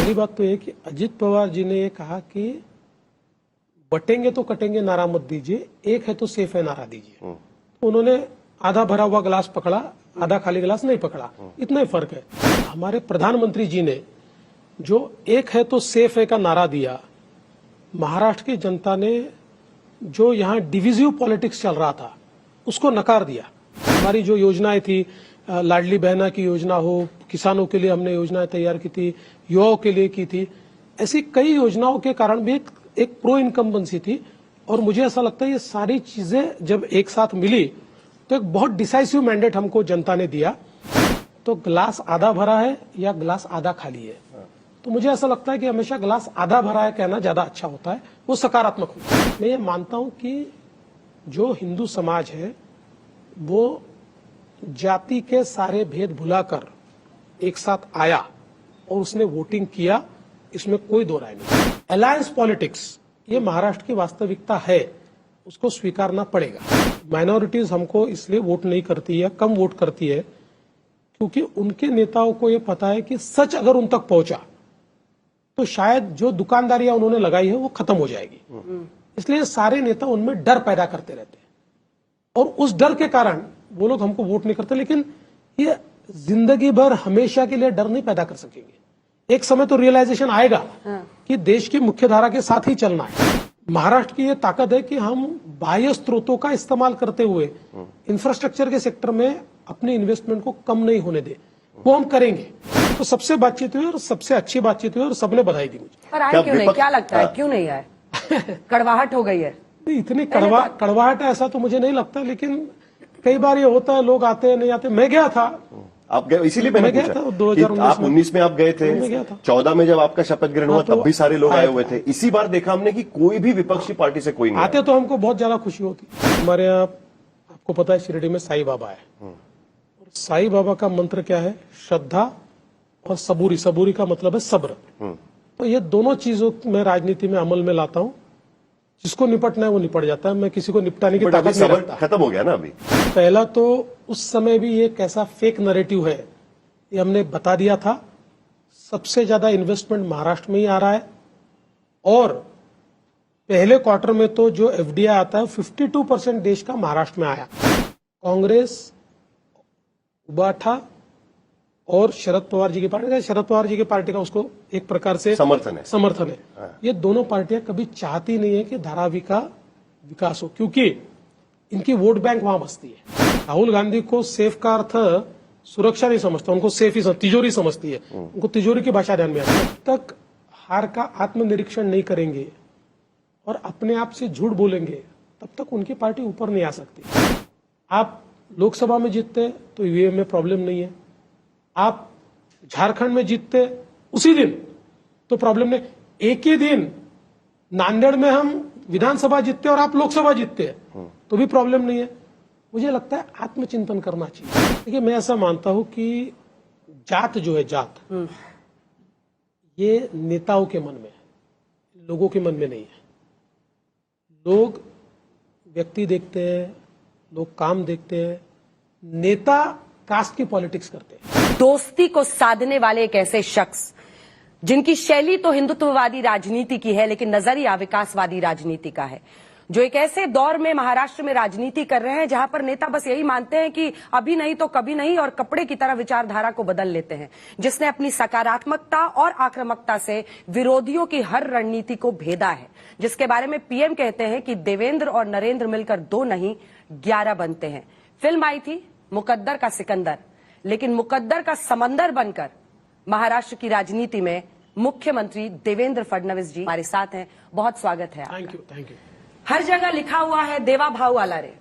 पहली बात तो ये कि अजित पवार जी ने ये कहा कि बटेंगे तो कटेंगे नारा मत दीजिए, एक है तो सेफ है नारा दीजिए। तो उन्होंने आधा भरा हुआ गिलास पकड़ा, आधा खाली गिलास नहीं पकड़ा, इतना ही फर्क है। हमारे प्रधानमंत्री जी ने जो एक है तो सेफ है का नारा दिया, महाराष्ट्र की जनता ने जो यहाँ डिविजिव पॉलिटिक्स चल रहा था उसको नकार दिया। हमारी जो योजनाएं थी, लाडली बहना की योजना हो, किसानों के लिए हमने योजनाएं तैयार की थी, युवाओं के लिए की थी, ऐसी कई योजनाओं के कारण भी एक प्रो इनकम्बेंसी थी। और मुझे ऐसा लगता है ये सारी चीजें जब एक साथ मिली तो एक बहुत डिसाइसिव मैंडेट हमको जनता ने दिया। तो गिलास आधा भरा है या गिलास आधा खाली है, तो मुझे ऐसा लगता है कि हमेशा गिलास आधा भरा है कहना ज्यादा अच्छा होता है, वो सकारात्मक होता है। मैं ये मानता हूं कि जो हिंदू समाज है वो जाति के सारे भेद भुलाकर एक साथ आया और उसने वोटिंग किया, इसमें कोई दो राय नहीं। अलायंस पॉलिटिक्स ये महाराष्ट्र की वास्तविकता है, उसको स्वीकारना पड़ेगा। माइनॉरिटीज हमको इसलिए वोट नहीं करती है, कम वोट करती है, क्योंकि उनके नेताओं को ये पता है कि सच अगर उन तक पहुंचा तो शायद जो दुकानदारियां उन्होंने लगाई है वो खत्म हो जाएगी। इसलिए सारे नेता उनमें डर पैदा करते रहते हैं और उस डर के कारण वो लोग हमको वोट नहीं करते। लेकिन ये जिंदगी भर हमेशा के लिए डर नहीं पैदा कर सकेंगे। एक समय तो रियलाइजेशन आएगा कि देश की मुख्य धारा के साथ ही चलना है। महाराष्ट्र की ये ताकत है कि हम बाह्य स्रोतों का इस्तेमाल करते हुए इंफ्रास्ट्रक्चर के सेक्टर में अपने इन्वेस्टमेंट को कम नहीं होने दे, वो हम करेंगे। तो सबसे बातचीत हुई और सबसे अच्छी बातचीत हुई और सबने बधाई दी मुझे। पर आए क्यों नहीं, क्या लगता है क्यों नहीं आए? कड़वाहट हो गई है? इतनी कड़वाहट है ऐसा तो मुझे नहीं लगता, लेकिन कई बार ये होता है, लोग आते हैं नहीं आते। मैं गया था, आप गए, इसीलिए मैंने गया पूछा था 2019 आप 19 में आप गए थे, मैं गया था। 14 में जब आपका शपथ ग्रहण हुआ तो तब भी सारे लोग आए हुए थे। इसी बार देखा हमने कि कोई भी विपक्षी पार्टी से कोई नहीं आते, तो हमको बहुत ज्यादा खुशी होती। हमारे यहाँ आपको पता है शिरडी में साईं बाबा है, और साईं बाबा का मंत्र क्या है? श्रद्धा और सबूरी। सबूरी का मतलब है सब्र। तो ये दोनों चीजों मैं राजनीति में अमल में लाता हूँ। जिसको निपटना है वो निपट जाता है, मैं किसी को निपटाने की ताकत नहीं रखता। खत्म हो गया ना अभी। पहला तो उस समय भी ये कैसा फेक नैरेटिव है ये हमने बता दिया था। सबसे ज्यादा इन्वेस्टमेंट महाराष्ट्र में ही आ रहा है, और पहले क्वार्टर में तो जो एफडीआई आता है 52% देश का महाराष्ट्र में आया। कांग्रेस, उबाठा और शरद पवार जी की पार्टी का उसको एक प्रकार से समर्थन है। ये दोनों पार्टियां कभी चाहती नहीं है कि धारावी का विकास हो, क्योंकि इनकी वोट बैंक वहां बसती है। राहुल गांधी को सेफ का अर्थ सुरक्षा नहीं समझता, उनको सेफ ही तिजोरी समझती है, उनको तिजोरी की भाषा ध्यान में आती है। जब तक हार का आत्मनिरीक्षण नहीं करेंगे और अपने आप से झूठ बोलेंगे तब तक उनकी पार्टी ऊपर नहीं आ सकती। आप लोकसभा में जीतते तो ईवीएम में प्रॉब्लम नहीं है, आप झारखंड में जीतते उसी दिन तो प्रॉब्लम नहीं। एक ही दिन नांदेड़ में हम विधानसभा जीतते और आप लोकसभा जीतते तो भी प्रॉब्लम नहीं है। मुझे लगता है आत्मचिंतन करना चाहिए। देखिए, मैं ऐसा मानता हूं कि जात जो है, जात ये नेताओं के मन में है, लोगों के मन में नहीं है। लोग व्यक्ति देखते हैं, लोग काम देखते हैं, नेता कास्ट की पॉलिटिक्स करते हैं। दोस्ती को साधने वाले एक ऐसे शख्स जिनकी शैली तो हिंदुत्ववादी राजनीति की है, लेकिन नजरिया विकासवादी राजनीति का है, जो एक ऐसे दौर में महाराष्ट्र में राजनीति कर रहे हैं जहां पर नेता बस यही मानते हैं कि अभी नहीं तो कभी नहीं, और कपड़े की तरह विचारधारा को बदल लेते हैं, जिसने अपनी सकारात्मकता और आक्रामकता से विरोधियों की हर रणनीति को भेदा है, जिसके बारे में पीएम कहते हैं कि देवेंद्र और नरेंद्र मिलकर 2 नहीं 11 बनते हैं। फिल्म आई थी मुकद्दर का सिकंदर, लेकिन मुकद्दर का समंदर बनकर महाराष्ट्र की राजनीति में मुख्यमंत्री देवेंद्र फडणवीस जी हमारे साथ हैं। बहुत स्वागत है आपका। Thank you. हर जगह लिखा हुआ है देवा भाऊ आला रे,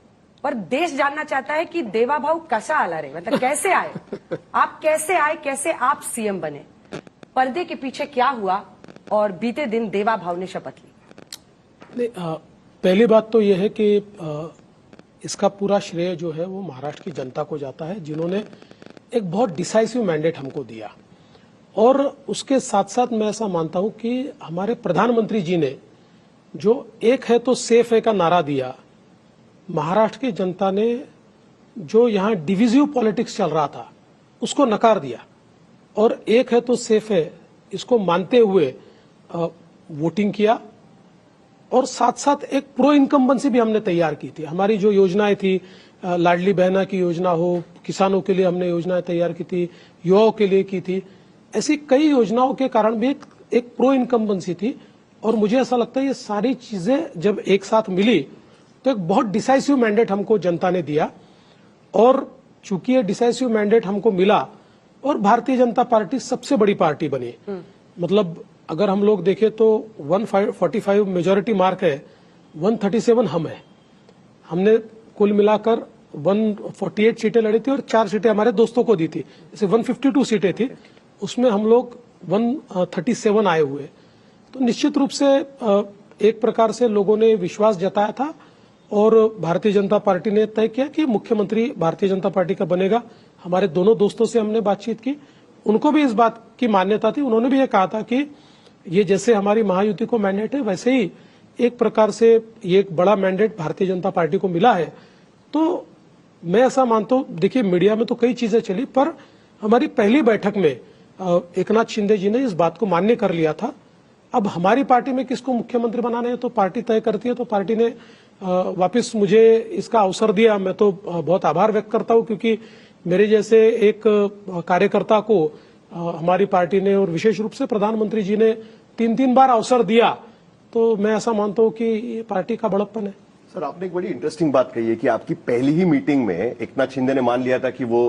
पर देश जानना चाहता है कि देवा भाऊ कसा आला रे, मतलब कैसे आए आप, कैसे आए, कैसे आप सीएम बने, पर्दे के पीछे क्या हुआ, और बीते दिन देवा भाऊ ने शपथ ली। पहली बात तो यह है कि इसका पूरा श्रेय जो है वो महाराष्ट्र की जनता को जाता है, जिन्होंने एक बहुत डिसाइसिव मैंडेट हमको दिया। और उसके साथ साथ मैं ऐसा मानता हूं कि हमारे प्रधानमंत्री जी ने जो एक है तो सेफ है का नारा दिया, महाराष्ट्र की जनता ने जो यहाँ डिविजिव पॉलिटिक्स चल रहा था उसको नकार दिया, और एक है तो सेफ है इसको मानते हुए वोटिंग किया और साथ साथ एक प्रो इनकम्बेंसी भी हमने तैयार की थी। हमारी जो योजनाएं थी, लाडली बहना की योजना हो, किसानों के लिए हमने योजनाएं तैयार की थी, युवाओं के लिए की थी, ऐसी कई योजनाओं के कारण भी एक प्रो इनकम्बेंसी थी। और मुझे ऐसा लगता है ये सारी चीजें जब एक साथ मिली तो एक बहुत डिसाइसिव मैंडेट हमको जनता ने दिया। और चूंकि ये डिसाइसिव मैंडेट हमको मिला और भारतीय जनता पार्टी सबसे बड़ी पार्टी बनी। मतलब अगर हम लोग देखें तो 145 मेजोरिटी मार्क है, 137 हम है। हमने कुल मिलाकर 148 सीटें लड़ी थी और 4 सीटें हमारे दोस्तों को दी थी। जैसे 152 सीटें थी, उसमें हम लोग 137 आए हुए। तो निश्चित रूप से एक प्रकार से लोगों ने विश्वास जताया था और भारतीय जनता पार्टी ने तय किया कि मुख्यमंत्री भारतीय जनता पार्टी का बनेगा। हमारे दोनों दोस्तों से हमने बातचीत की, उनको भी इस बात की मान्यता थी। उन्होंने भी ये कहा था कि ये जैसे हमारी महायुति को मैंडेट है, वैसे ही एक प्रकार से ये एक बड़ा मैंडेट भारतीय जनता पार्टी को मिला है। तो मैं ऐसा मानता हूं, देखिए मीडिया में तो कई चीजें चली, पर हमारी पहली बैठक में एकनाथ शिंदे जी ने इस बात को मान्य कर लिया था। अब हमारी पार्टी में किसको मुख्यमंत्री बनाना है तो पार्टी तय करती है। तो पार्टी ने वापस मुझे इसका अवसर दिया, मैं तो बहुत आभार व्यक्त करता हूं, क्योंकि मेरे जैसे एक कार्यकर्ता को हमारी पार्टी ने और विशेष रूप से प्रधानमंत्री जी ने 3-3 बार अवसर दिया। तो मैं ऐसा मानता हूं कि ये पार्टी का बड़प्पन है। सर, आपने एक बड़ी इंटरेस्टिंग बात कही है कि आपकी पहली ही मीटिंग में एकनाथ शिंदे ने मान लिया था कि वो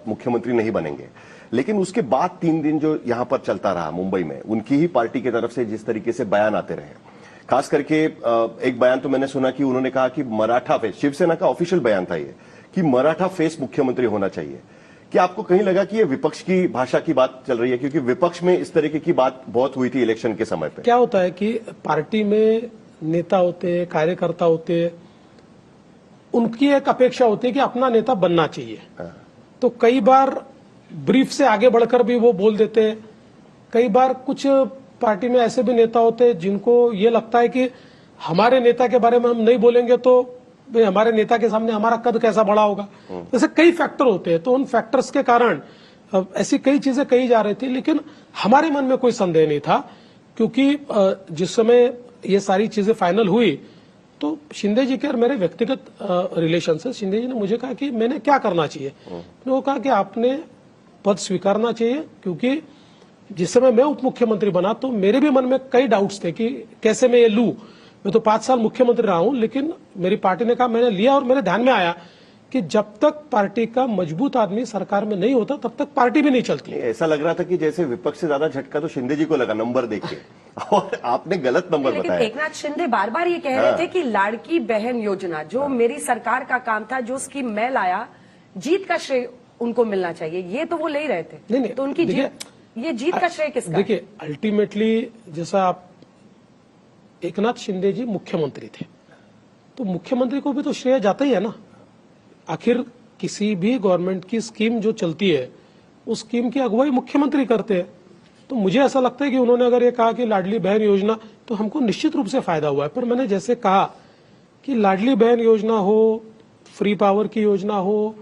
मुख्यमंत्री नहीं बनेंगे, लेकिन उसके बाद 3 दिन जो यहां पर चलता रहा मुंबई में, उनकी ही पार्टी की तरफ से जिस तरीके से बयान आते रहे, खास करके एक बयान तो मैंने सुना कि उन्होंने कहा कि मराठा फेस, शिवसेना का ऑफिशियल बयान था ये, कि मराठा फेस मुख्यमंत्री होना चाहिए। क्या आपको कहीं लगा कि ये विपक्ष की भाषा की बात चल रही है? क्योंकि विपक्ष में इस तरीके की बात बहुत हुई थी इलेक्शन के समय पे। क्या होता है कि पार्टी में नेता होते हैं, कार्यकर्ता होते हैं, उनकी एक अपेक्षा होती है कि अपना नेता बनना चाहिए। तो कई बार ब्रीफ से आगे बढ़कर भी वो बोल देते हैं। कई बार कुछ पार्टी में ऐसे भी नेता होते हैं जिनको ये लगता है कि हमारे नेता के बारे में हम नहीं बोलेंगे तो भाई हमारे नेता के सामने हमारा कद कैसा बड़ा होगा। जैसे कई फैक्टर होते हैं, तो उन फैक्टर्स के कारण ऐसी कई चीजें कही जा रही थी, लेकिन हमारे मन में कोई संदेह नहीं था। क्योंकि जिस समय ये सारी चीजें फाइनल हुई तो शिंदे जी के और मेरे व्यक्तिगत रिलेशन से शिंदे जी ने मुझे कहा कि मैंने क्या करना चाहिए। तो वो कहा कि आपने पद स्वीकारना चाहिए, क्योंकि जिस समय मैं उप मुख्यमंत्री बना तो मेरे भी मन में कई डाउट्स थे कि कैसे मैं ये लूं। मैं तो 5 साल मुख्यमंत्री रहा हूं, लेकिन मेरी पार्टी ने कहा, मैंने लिया और मेरे ध्यान में आया कि जब तक पार्टी का मजबूत आदमी सरकार में नहीं होता तब तक पार्टी भी नहीं चलती। ऐसा लग रहा था कि जैसे विपक्ष से ज्यादा झटका तो शिंदे जी को लगा नंबर देख के, और आपने गलत नंबर लेकिन बताया। एकनाथ शिंदे बार बार ये कह रहे थे कि लाड़की बहन योजना जो मेरी सरकार का काम था, जो स्कीम मैं लाया, जीत का श्रेय उनको मिलना चाहिए। ये तो वो ले रहे थे। नहीं, तो उनकी ये जीत का श्रेय किसका? देखिए, अल्टीमेटली जैसा आप, एकनाथ शिंदे जी मुख्यमंत्री थे तो मुख्यमंत्री को भी तो श्रेय जाता ही है ना। आखिर किसी भी गवर्नमेंट की स्कीम जो चलती है उस स्कीम की अगुवाई मुख्यमंत्री करते हैं। तो मुझे ऐसा लगता है कि उन्होंने अगर ये कहा कि लाडली बहन योजना, तो हमको निश्चित रूप से फायदा हुआ है। पर मैंने जैसे कहा कि लाडली बहन योजना हो, फ्री पावर की योजना हो,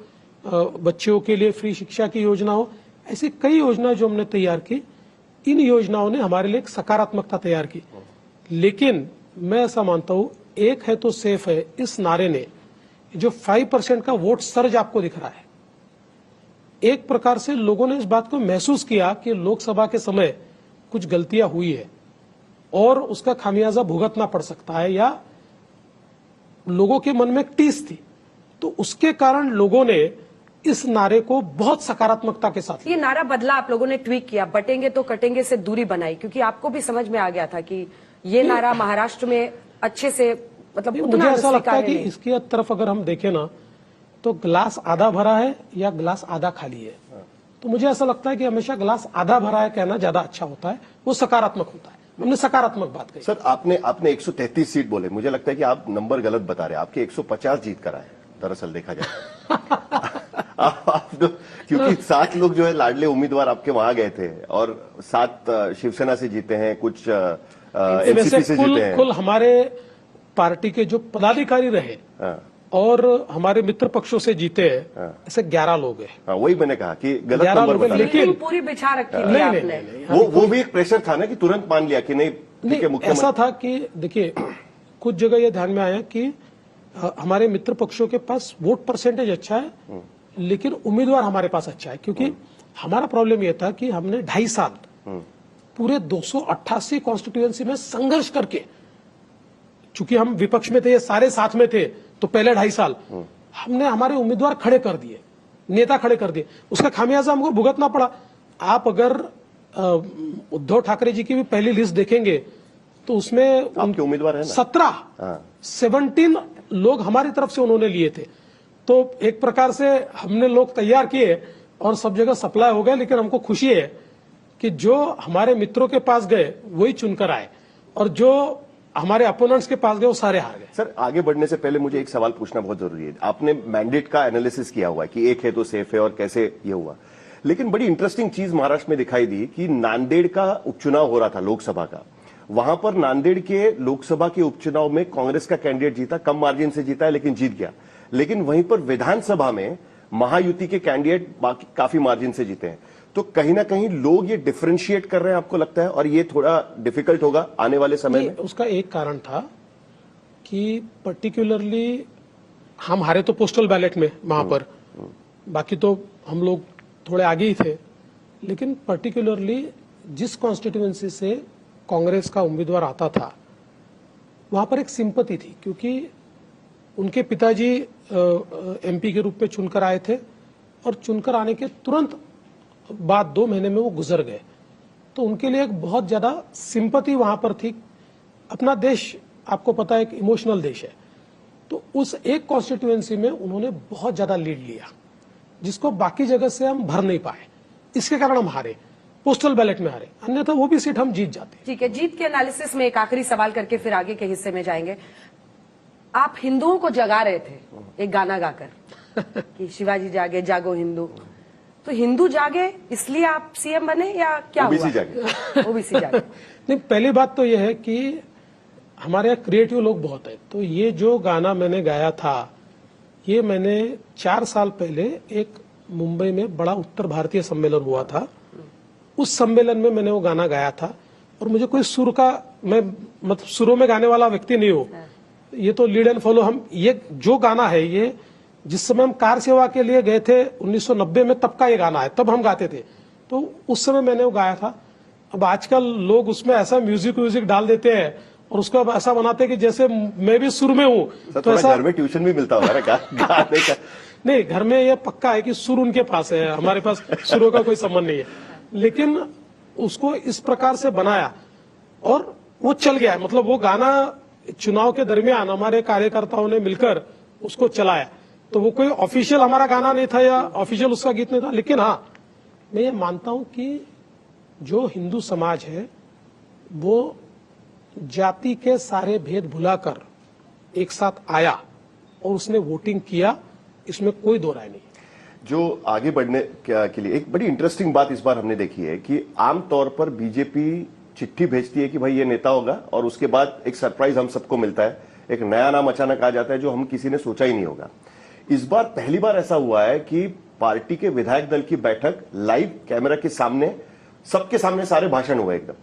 बच्चों के लिए फ्री शिक्षा की योजना हो, ऐसी कई योजना जो हमने तैयार की, इन योजनाओं ने हमारे लिए एक सकारात्मकता तैयार की। लेकिन मैं ऐसा मानता हूं, एक है तो सेफ है, इस नारे ने जो 5% का वोट सर्ज आपको दिख रहा है, एक प्रकार से लोगों ने इस बात को महसूस किया कि लोकसभा के समय कुछ गलतियां हुई है और उसका खामियाजा भुगतना पड़ सकता है, या लोगों के मन में एक टीस थी। तो उसके कारण लोगों ने इस नारे को बहुत सकारात्मकता के साथ, ये नारा बदला, आप लोगों ने ट्वीट किया, बटेंगे तो कटेंगे से दूरी बनाई, क्योंकि आपको भी समझ में आ गया था कि ये नारा महाराष्ट्र में अच्छे से, मतलब मुझे ऐसा लगता है कि इसकी तरफ अगर हम देखें ना, तो ग्लास आधा भरा है या ग्लास आधा खाली है। तो मुझे ऐसा लगता है कि हमेशा ग्लास आधा भरा है कहना ज्यादा अच्छा होता है, वो सकारात्मक होता है। हमने सकारात्मक बात कही। सर, आपने 133 सीट बोले, मुझे लगता है कि आप नंबर गलत बता रहे हैं। आपके 150 जीत कर आए दरअसल देखा जाए। क्योंकि 7 लोग जो है लाडले उम्मीदवार आपके वहां गए थे और 7 शिवसेना से जीते हैं, कुछ एनसीपी से जीते हैं। कुल हमारे पार्टी के जो पदाधिकारी रहे और हमारे मित्र पक्षों से जीते हैं ऐसे 11 लोग हैं। हाँ, वही मैंने कहा कि गलत 11 नंबर लोग हैं, बता लेकिन टीम पूरी बिछा रखी थी नहीं, आपने। नहीं, नहीं, वो भी एक प्रेशर था ना कि तुरंत मान लिया कि नहीं ठीक है नहीं, मुख्यमंत्री। ऐसा था कि देखिए कुछ जगह ये ध्यान में आया कि हमारे मित्र पक्षों के पास वोट परसेंटेज अच्छा है, लेकिन उम्मीदवार हमारे पास अच्छा है, क्योंकि हमारा प्रॉब्लम यह था कि हमने 2.5 साल पूरे 288 कॉन्स्टिट्यूएंसी में संघर्ष करके, चूंकि हम विपक्ष में थे, ये सारे साथ में थे, तो पहले 2.5 साल हमने हमारे उम्मीदवार खड़े कर दिए, नेता खड़े कर दिए, उसका खामियाजा हमको भुगतना पड़ा। आप अगर उद्धव ठाकरे जी की भी पहली लिस्ट देखेंगे तो उसमें आपके उम्मीदवार है ना? 17 लोग हमारी तरफ से उन्होंने लिए थे। तो एक प्रकार से हमने लोग तैयार किए और सब जगह सप्लाई हो गए, लेकिन हमको खुशी है कि जो हमारे मित्रों के पास गए वही चुनकर आए, और जो हमारे अपोनेंट्स के पास गए वो सारे हार गए। सर, आगे बढ़ने से पहले मुझे एक सवाल पूछना बहुत जरूरी है। आपने मैंडेट का एनालिसिस किया हुआ है कि एक है तो सेफ है और कैसे ये हुआ, लेकिन बड़ी इंटरेस्टिंग चीज महाराष्ट्र में दिखाई दी कि नांदेड़ का उपचुनाव हो रहा था लोकसभा का। वहां पर नांदेड़ के लोकसभा के उपचुनाव में कांग्रेस का कैंडिडेट जीता, कम मार्जिन से जीता है लेकिन जीत गया। लेकिन वहीं पर विधानसभा में महायुति के कैंडिडेट काफी मार्जिन से जीते हैं। तो कहीं ना कहीं लोग ये डिफरेंशिएट कर रहे हैं, आपको लगता है, और ये थोड़ा डिफिकल्ट होगा आने वाले समय में? उसका एक कारण था कि पर्टिकुलरली हम हारे तो पोस्टल बैलेट में वहां पर, बाकी तो हम लोग थोड़े आगे ही थे, लेकिन पर्टिकुलरली जिस कॉन्स्टिट्यूएंसी से कांग्रेस का उम्मीदवार आता था वहां पर एक सिंपैथी थी, क्योंकि उनके पिताजी एमपी के रूप में चुनकर आए थे और चुनकर आने के तुरंत बाद 2 महीने में वो गुजर गए। तो उनके लिए एक बहुत ज्यादा सिंपैथी वहां पर थी। अपना देश आपको पता है एक इमोशनल देश है, तो उस एक कॉन्स्टिट्यूएंसी में उन्होंने बहुत ज्यादा लीड लिया, जिसको बाकी जगह से हम भर नहीं पाए। इसके कारण हम हारे, पोस्टल बैलेट में हारे, अन्यथा वो भी सीट हम जीत जाते। ठीक है, जीत के एनालिसिस में एक आखिरी सवाल करके फिर आगे के हिस्से में जाएंगे। आप हिंदुओं को जगा रहे थे एक गाना गाकर कि शिवाजी जागे जागो हिंदू, तो हिंदू जागे इसलिए आप सीएम बने या क्या हुआ? ओबीसी जागे। ओबीसी जागे। नहीं, पहली बात तो यह है कि हमारे यहाँ क्रिएटिव लोग बहुत है, तो ये जो गाना मैंने गाया था, ये मैंने 4 साल पहले एक मुंबई में बड़ा उत्तर भारतीय सम्मेलन हुआ था, उस सम्मेलन में मैंने वो गाना गाया था। और मुझे कोई सुर का, मैं मतलब सुरों में गाने वाला व्यक्ति नहीं हूं, ये तो लीड एंड फॉलो। हम ये जो गाना है, ये जिस समय हम कार सेवा के लिए गए थे 1990 में, तब का ये गाना है, तब हम गाते थे, तो उस समय मैंने वो गाया था। अब आजकल लोग उसमें ऐसा म्यूजिक डाल देते हैं और उसको अब ऐसा बनाते हैं कि जैसे मैं भी सुर में हूँ। तो ऐसा घर में ट्यूशन भी मिलता होगा गाने का? नहीं, घर में ये पक्का है कि सुर उनके पास है, हमारे पास सुरों का कोई संबंध नहीं है, लेकिन उसको इस प्रकार से बनाया और वो चल गया है। मतलब वो गाना चुनाव के दरमियान हमारे कार्यकर्ताओं ने मिलकर उसको चलाया, तो वो कोई ऑफिशियल हमारा गाना नहीं था या ऑफिशियल उसका गीत नहीं था। लेकिन हाँ, मैं ये मानता हूं कि जो हिंदू समाज है वो जाति के सारे भेद भुलाकर एक साथ आया और उसने वोटिंग किया, इसमें कोई दो राय नहीं। जो आगे बढ़ने के लिए एक बड़ी इंटरेस्टिंग बात इस बार हमने देखी है कि आमतौर पर बीजेपी चिट्ठी भेजती है कि भाई ये नेता होगा, और उसके बाद एक सरप्राइज हम सबको मिलता है, एक नया नाम अचानक आ जाता है जो हम किसी ने सोचा ही नहीं होगा। इस बार पहली बार ऐसा हुआ है कि पार्टी के विधायक दल की बैठक लाइव कैमरा के सामने, सबके सामने सारे भाषण हुए एकदम।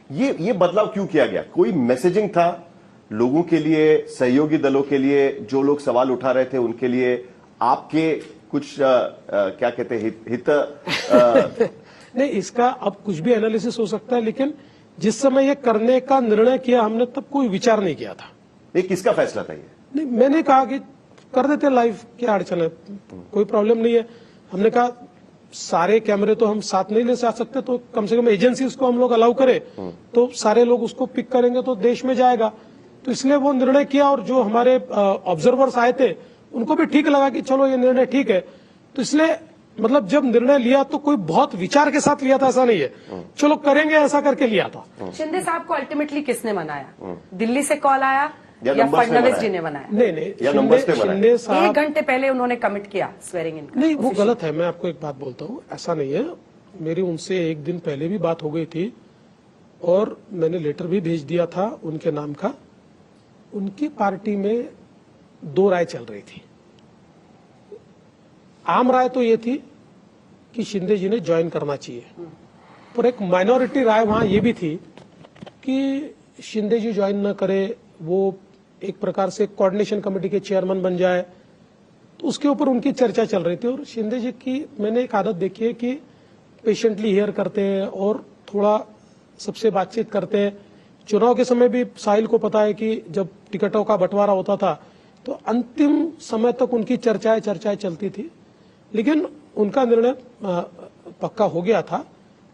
ये बदलाव क्यों किया गया? कोई मैसेजिंग था लोगों के लिए, सहयोगी दलों के लिए, जो लोग सवाल उठा रहे थे उनके लिए, आपके कुछ क्या कहते हैं हित नहीं, इसका अब कुछ भी एनालिसिस हो सकता है, लेकिन जिस समय ये करने का निर्णय किया हमने तब कोई विचार नहीं किया था। ये किसका फैसला था? ये नहीं, मैंने कहा कि कर देते लाइव, क्या अड़चन है, कोई प्रॉब्लम नहीं है। हमने कहा सारे कैमरे तो हम साथ नहीं ले जा सकते, तो कम से कम एजेंसीज को हम लोग अलाउ करें, तो सारे लोग उसको पिक करेंगे तो देश में जाएगा। तो इसलिए वो निर्णय किया, और जो हमारे ऑब्जर्वर्स आए थे उनको भी ठीक लगा कि चलो ये निर्णय ठीक है। तो इसलिए मतलब जब निर्णय लिया तो कोई बहुत विचार के साथ लिया था, ऐसा नहीं है चलो करेंगे ऐसा करके लिया था। शिंदे साहब को अल्टीमेटली किसने मनाया? दिल्ली से कॉल आया या फडणवीस जी ने बनाया? नहीं, शिंदे साहब 1 घंटे पहले उन्होंने कमिट किया स्वेरिंग इन। नहीं, वो गलत है। मैं आपको एक बात बोलता हूँ, ऐसा नहीं है। मेरी उनसे 1 दिन पहले भी बात हो गई थी और मैंने लेटर भी भेज दिया था उनके नाम का। उनकी पार्टी में दो राय चल रही थी। आम राय तो ये थी कि शिंदे जी ने ज्वाइन करना चाहिए, पर एक माइनॉरिटी राय वहां ये भी थी कि शिंदे जी ज्वाइन न करे, वो एक प्रकार से कोऑर्डिनेशन कमेटी के चेयरमैन बन जाए, तो उसके ऊपर उनकी चर्चा चल रही थी। और शिंदे जी की मैंने एक आदत देखी है कि पेशेंटली हियर करते हैं और थोड़ा सबसे बातचीत करते हैं। चुनाव के समय भी साहिल को पता है कि जब टिकटों का बंटवारा होता था तो अंतिम समय तक उनकी चर्चाएं चलती थी, लेकिन उनका निर्णय पक्का हो गया था।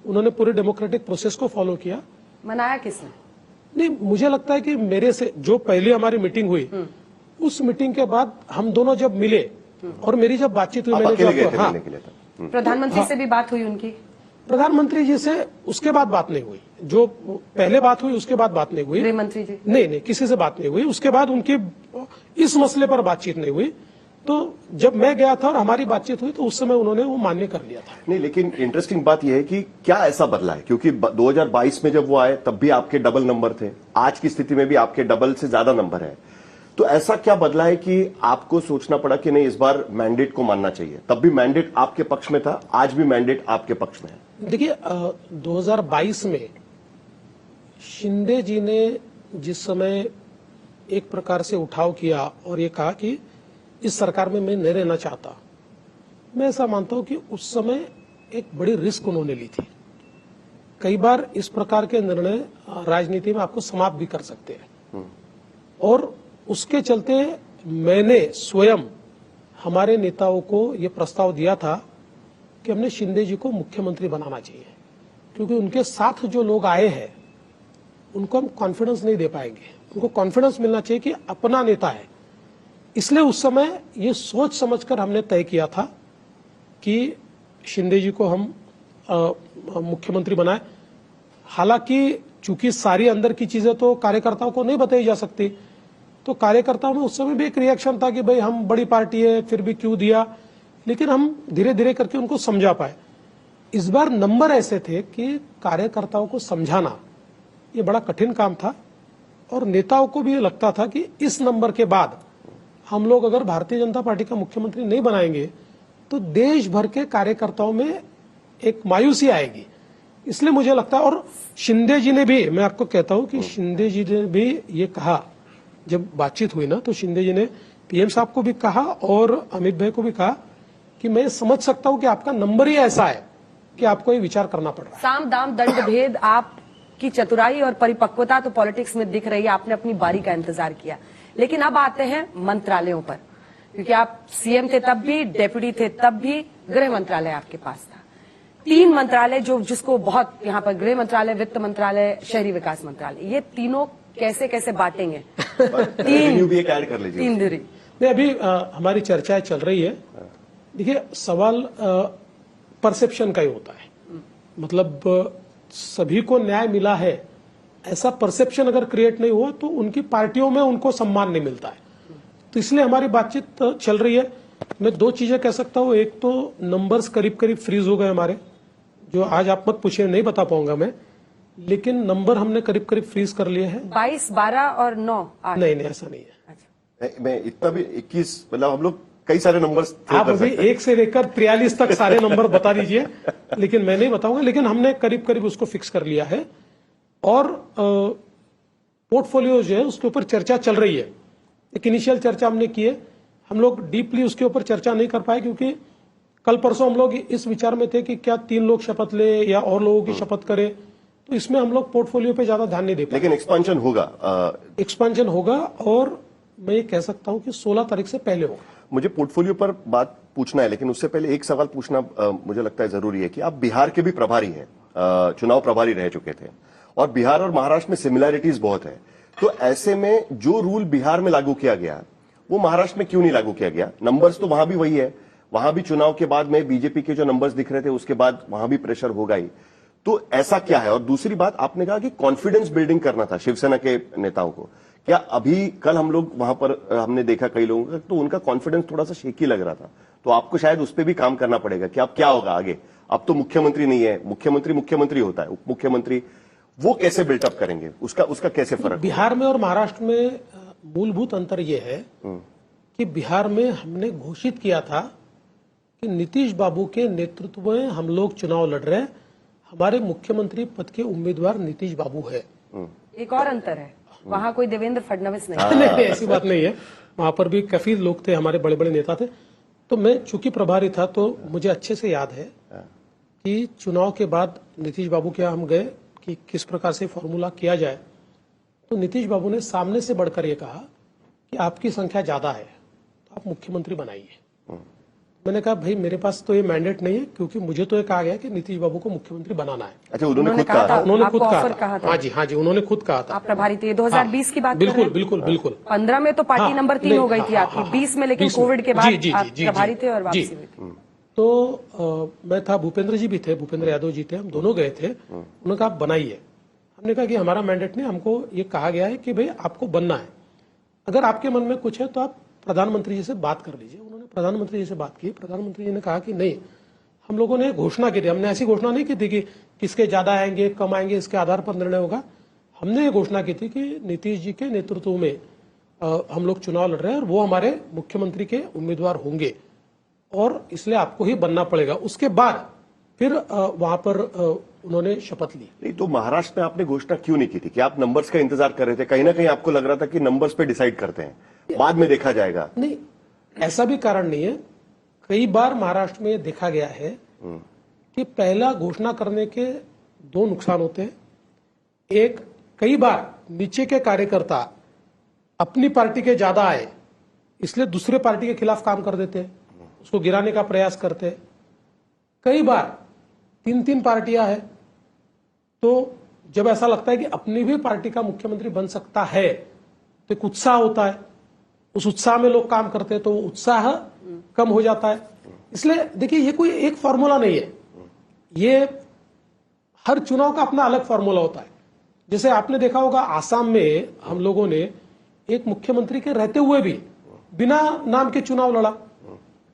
उन्होंने पूरे डेमोक्रेटिक प्रोसेस को फॉलो किया। मनाया किसने? नहीं, मुझे लगता है कि मेरे से जो पहली हमारी मीटिंग हुई, उस मीटिंग के बाद हम दोनों जब मिले और मेरी जब बातचीत हुई, मैंने जो प्रधानमंत्री से भी बात हुई उनकी? प्रधानमंत्री जी से उसके बाद बात नहीं हुई। जो पहले बात हुई उसके बाद बात नहीं हुई। गृह मंत्री जी? नहीं, किसी से बात नहीं हुई। उसके बाद उनकी इस मसले पर बातचीत नहीं हुई। तो जब मैं गया था और हमारी बातचीत हुई तो उस समय उन्होंने वो मान्य कर लिया था। नहीं, लेकिन इंटरेस्टिंग बात यह है कि क्या ऐसा बदला है, क्योंकि 2022 में जब वो आए तब भी आपके डबल नंबर थे, आज की स्थिति में भी आपके डबल से ज्यादा नंबर है। तो ऐसा क्या बदला है कि आपको सोचना पड़ा कि नहीं, इस बार मैंडेट को मानना चाहिए? तब भी मैंडेट आपके पक्ष में था, आज भी मैंडेट आपके पक्ष में है। देखिए, 2022 में शिंदे जी ने जिस समय एक प्रकार से उठाव किया और ये कहा कि इस सरकार में मैं नहीं रहना चाहता, मैं ऐसा मानता हूं कि उस समय एक बड़ी रिस्क उन्होंने ली थी। कई बार इस प्रकार के निर्णय राजनीति में आपको समाप्त भी कर सकते हैं, और उसके चलते मैंने स्वयं हमारे नेताओं को यह प्रस्ताव दिया था कि हमने शिंदे जी को मुख्यमंत्री बनाना चाहिए, क्योंकि उनके साथ जो लोग आए हैं उनको हम कॉन्फिडेंस नहीं दे पाएंगे। उनको कॉन्फिडेंस मिलना चाहिए कि अपना नेता है। इसलिए उस समय ये सोच समझकर हमने तय किया था कि शिंदे जी को हम मुख्यमंत्री बनाए। हालांकि चूंकि सारी अंदर की चीजें तो कार्यकर्ताओं को नहीं बताई जा सकती, तो कार्यकर्ताओं में उस समय भी एक रिएक्शन था कि भाई हम बड़ी पार्टी है फिर भी क्यों दिया, लेकिन हम धीरे धीरे करके उनको समझा पाए। इस बार नंबर ऐसे थे कि कार्यकर्ताओं को समझाना ये बड़ा कठिन काम था, और नेताओं को भी ये लगता था कि इस नंबर के बाद हम लोग अगर भारतीय जनता पार्टी का मुख्यमंत्री नहीं बनाएंगे तो देश भर के कार्यकर्ताओं में एक मायूसी आएगी। इसलिए मुझे लगता है, और शिंदे जी ने भी, मैं आपको कहता हूं कि शिंदे जी ने भी ये कहा, जब बातचीत हुई ना तो शिंदे जी ने पीएम साहब को भी कहा और अमित भाई को भी कहा कि मैं समझ सकता हूं कि आपका नंबर ही ऐसा है कि आपको ये विचार करना पड़ रहा है। साम दाम दंड भेद, आपकी चतुराई और परिपक्वता तो पॉलिटिक्स में दिख रही है। आपने अपनी बारी का इंतजार किया, लेकिन अब आते हैं मंत्रालयों पर, क्योंकि आप सीएम थे तब भी, डेप्यूटी थे तब भी, गृह मंत्रालय आपके पास था। 3 मंत्रालय जिसको बहुत यहाँ पर, गृह मंत्रालय, वित्त मंत्रालय, शहरी विकास मंत्रालय, ये तीनों कैसे कैसे बांटेंगे? भी एक ऐड कर लीजिए। 3 धुरी नहीं, अभी हमारी चर्चाएं चल रही है। देखिए, सवाल परसेप्शन का ही होता है। मतलब सभी को न्याय मिला है ऐसा परसेप्शन अगर क्रिएट नहीं हुआ तो उनकी पार्टियों में उनको सम्मान नहीं मिलता है। तो इसलिए हमारी बातचीत चल रही है। मैं 2 चीजें कह सकता हूं। एक तो नंबर्स करीब करीब फ्रीज हो गए हमारे, जो आज आप मत पूछिए, नहीं बता पाऊंगा मैं, लेकिन नंबर हमने करीब करीब फ्रीज कर लिए हैं। 22, 12 और 9, 8। नहीं, ऐसा नहीं है। अच्छा। मैं इतना भी 21, मतलब हम लोग कई सारे नंबर्स आप अभी 1 से लेकर 43 तक सारे नंबर बता दीजिए, लेकिन मैं नहीं बताऊंगा। लेकिन हमने करीब करीब उसको फिक्स कर लिया है, और पोर्टफोलियो जो है उसके ऊपर चर्चा चल रही है। एक इनिशियल चर्चा हमने की है। हम लोग डीपली उसके ऊपर चर्चा नहीं कर पाए, क्योंकि कल परसों हम लोग इस विचार में थे कि क्या 3 लोग शपथ ले या और लोगों की शपथ करें, तो इसमें हम लोग पोर्टफोलियो पे ज्यादा ध्यान नहीं दे पाए। लेकिन एक्सपेंशन होगा, एक्सपेंशन होगा, और मैं ये कह सकता हूं कि 16 तारीख से पहले होगा। मुझे पोर्टफोलियो पर बात पूछना है, लेकिन उससे पहले एक सवाल पूछना मुझे लगता है जरूरी है कि आप बिहार के भी प्रभारी हैं, चुनाव प्रभारी रह चुके थे, और बिहार और महाराष्ट्र में सिमिलैरिटीज बहुत है। तो ऐसे में जो रूल बिहार में लागू किया गया वो महाराष्ट्र में क्यों नहीं लागू किया गया? नंबर्स तो वहां भी वही है, वहां भी चुनाव के बाद में बीजेपी के जो नंबर्स दिख रहे थे उसके बाद वहां भी प्रेशर होगा ही। तो ऐसा क्या है? और दूसरी बात, आपने कहा कि कॉन्फिडेंस बिल्डिंग करना था शिवसेना के नेताओं को। क्या अभी कल हम लोग वहां पर हमने देखा कई लोगों का, तो उनका कॉन्फिडेंस थोड़ा सा शेकी लग रहा था, तो आपको शायद उस पर भी काम करना पड़ेगा कि अब क्या होगा आगे। अब तो मुख्यमंत्री नहीं है, मुख्यमंत्री होता है, उप मुख्यमंत्री, वो कैसे बिल्टअप करेंगे, उसका कैसे फर्क? बिहार में और महाराष्ट्र में मूलभूत अंतर यह है कि बिहार में हमने घोषित किया था कि नीतीश बाबू के नेतृत्व में हम लोग चुनाव लड़ रहे हैं, हमारे मुख्यमंत्री पद के उम्मीदवार नीतीश बाबू है। एक और अंतर है, वहां कोई देवेंद्र फडणवीस नहीं। नहीं, ऐसी बात नहीं है। वहां पर भी काफी लोग थे, हमारे बड़े बड़े नेता थे। तो मैं चूंकि प्रभारी था तो मुझे अच्छे से याद है कि चुनाव के बाद नीतीश बाबू के यहाँ हम गए कि किस प्रकार से फॉर्मूला किया जाए। तो नीतीश बाबू ने सामने से बढ़कर ये कहा कि आपकी संख्या ज्यादा है तो आप मुख्यमंत्री बनाइए। मैंने कहा भाई मेरे पास तो ये मैंडेट नहीं है, क्योंकि मुझे तो ये कहा गया कि नीतीश बाबू को मुख्यमंत्री बनाना है। अच्छा, उन्होंने खुद कहा था? उन्होंने खुद आपको कहा ऑफर था। कहा था? हाँ जी, उन्होंने खुद कहा था। आप प्रभारी थे 2020 की बात कर रहे बिल्कुल हैं? बिल्कुल बिल्कुल। 15 में तो पार्टी हाँ, नंबर 3 नहीं, हो गई थी हाँ, आपकी, हाँ, 20 में लेकिन 20 में। कोविड के बाद जी, आप जी, प्रभारी जी, थे और वापसी जी। हुई थी। तो मैं था, भूपेंद्र जी भी थे, भूपेंद्र यादव जी थे, हम दोनों गए थे। उन्होंने कहा आप बनाइए। हमने कहा कि हमारा मैंडेट नहीं, हमको ये कहा गया है कि भाई आपको बनना है, अगर आपके मन में कुछ है तो आप प्रधानमंत्री जी से बात कर लीजिए। उन्होंने प्रधानमंत्री जी से बात की। प्रधानमंत्री जी ने कहा कि नहीं, हम लोगों ने घोषणा की थी, हमने ऐसी घोषणा नहीं की थी कि किसके ज्यादा आएंगे कम आएंगे इसके आधार पर निर्णय होगा। हमने ये घोषणा की थी कि नीतीश जी के नेतृत्व में हम लोग चुनाव लड़ रहे हैं और वो हमारे मुख्यमंत्री के उम्मीदवार होंगे और इसलिए आपको ही बनना पड़ेगा। उसके बाद फिर वहां पर उन्होंने शपथ ली। नहीं तो महाराष्ट्र में आपने घोषणा क्यों नहीं की थी? कि आप नंबर्स का इंतजार कर रहे थे? कहीं ना कहीं आपको लग रहा था कि नंबर्स पे डिसाइड करते हैं, बाद में देखा जाएगा। नहीं, ऐसा भी कारण नहीं है। कई बार महाराष्ट्र में देखा गया है कि पहला घोषणा करने के दो नुकसान होते हैं। एक, कई बार नीचे के कार्यकर्ता अपनी पार्टी के ज्यादा आए इसलिए दूसरे पार्टी के खिलाफ काम कर देते हैं, उसको गिराने का प्रयास करते हैं। कई बार 3-3 पार्टियां हैं तो जब ऐसा लगता है कि अपनी भी पार्टी का मुख्यमंत्री बन सकता है तो एक उत्साह होता है, उस उत्साह में लोग काम करते हैं तो वो उत्साह कम हो जाता है। इसलिए देखिए, ये कोई एक फॉर्मूला नहीं है, ये हर चुनाव का अपना अलग फॉर्मूला होता है। जैसे आपने देखा होगा आसाम में हम लोगों ने एक मुख्यमंत्री के रहते हुए भी बिना नाम के चुनाव लड़ा,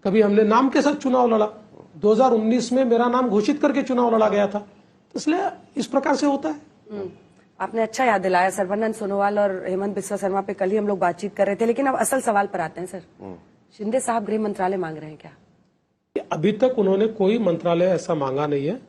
कभी हमने नाम के साथ चुनाव लड़ा। 2019 में मेरा नाम घोषित करके चुनाव लड़ा गया था। तो इसलिए इस प्रकार से होता है। आपने अच्छा याद दिलाया। सर्बानंद सोनोवाल और हेमंत बिस्वा शर्मा पे कल ही हम लोग बातचीत कर रहे थे, लेकिन अब असल सवाल पर आते हैं सर। शिंदे साहब गृह मंत्रालय मांग रहे हैं क्या? अभी तक उन्होंने कोई मंत्रालय ऐसा मांगा नहीं है,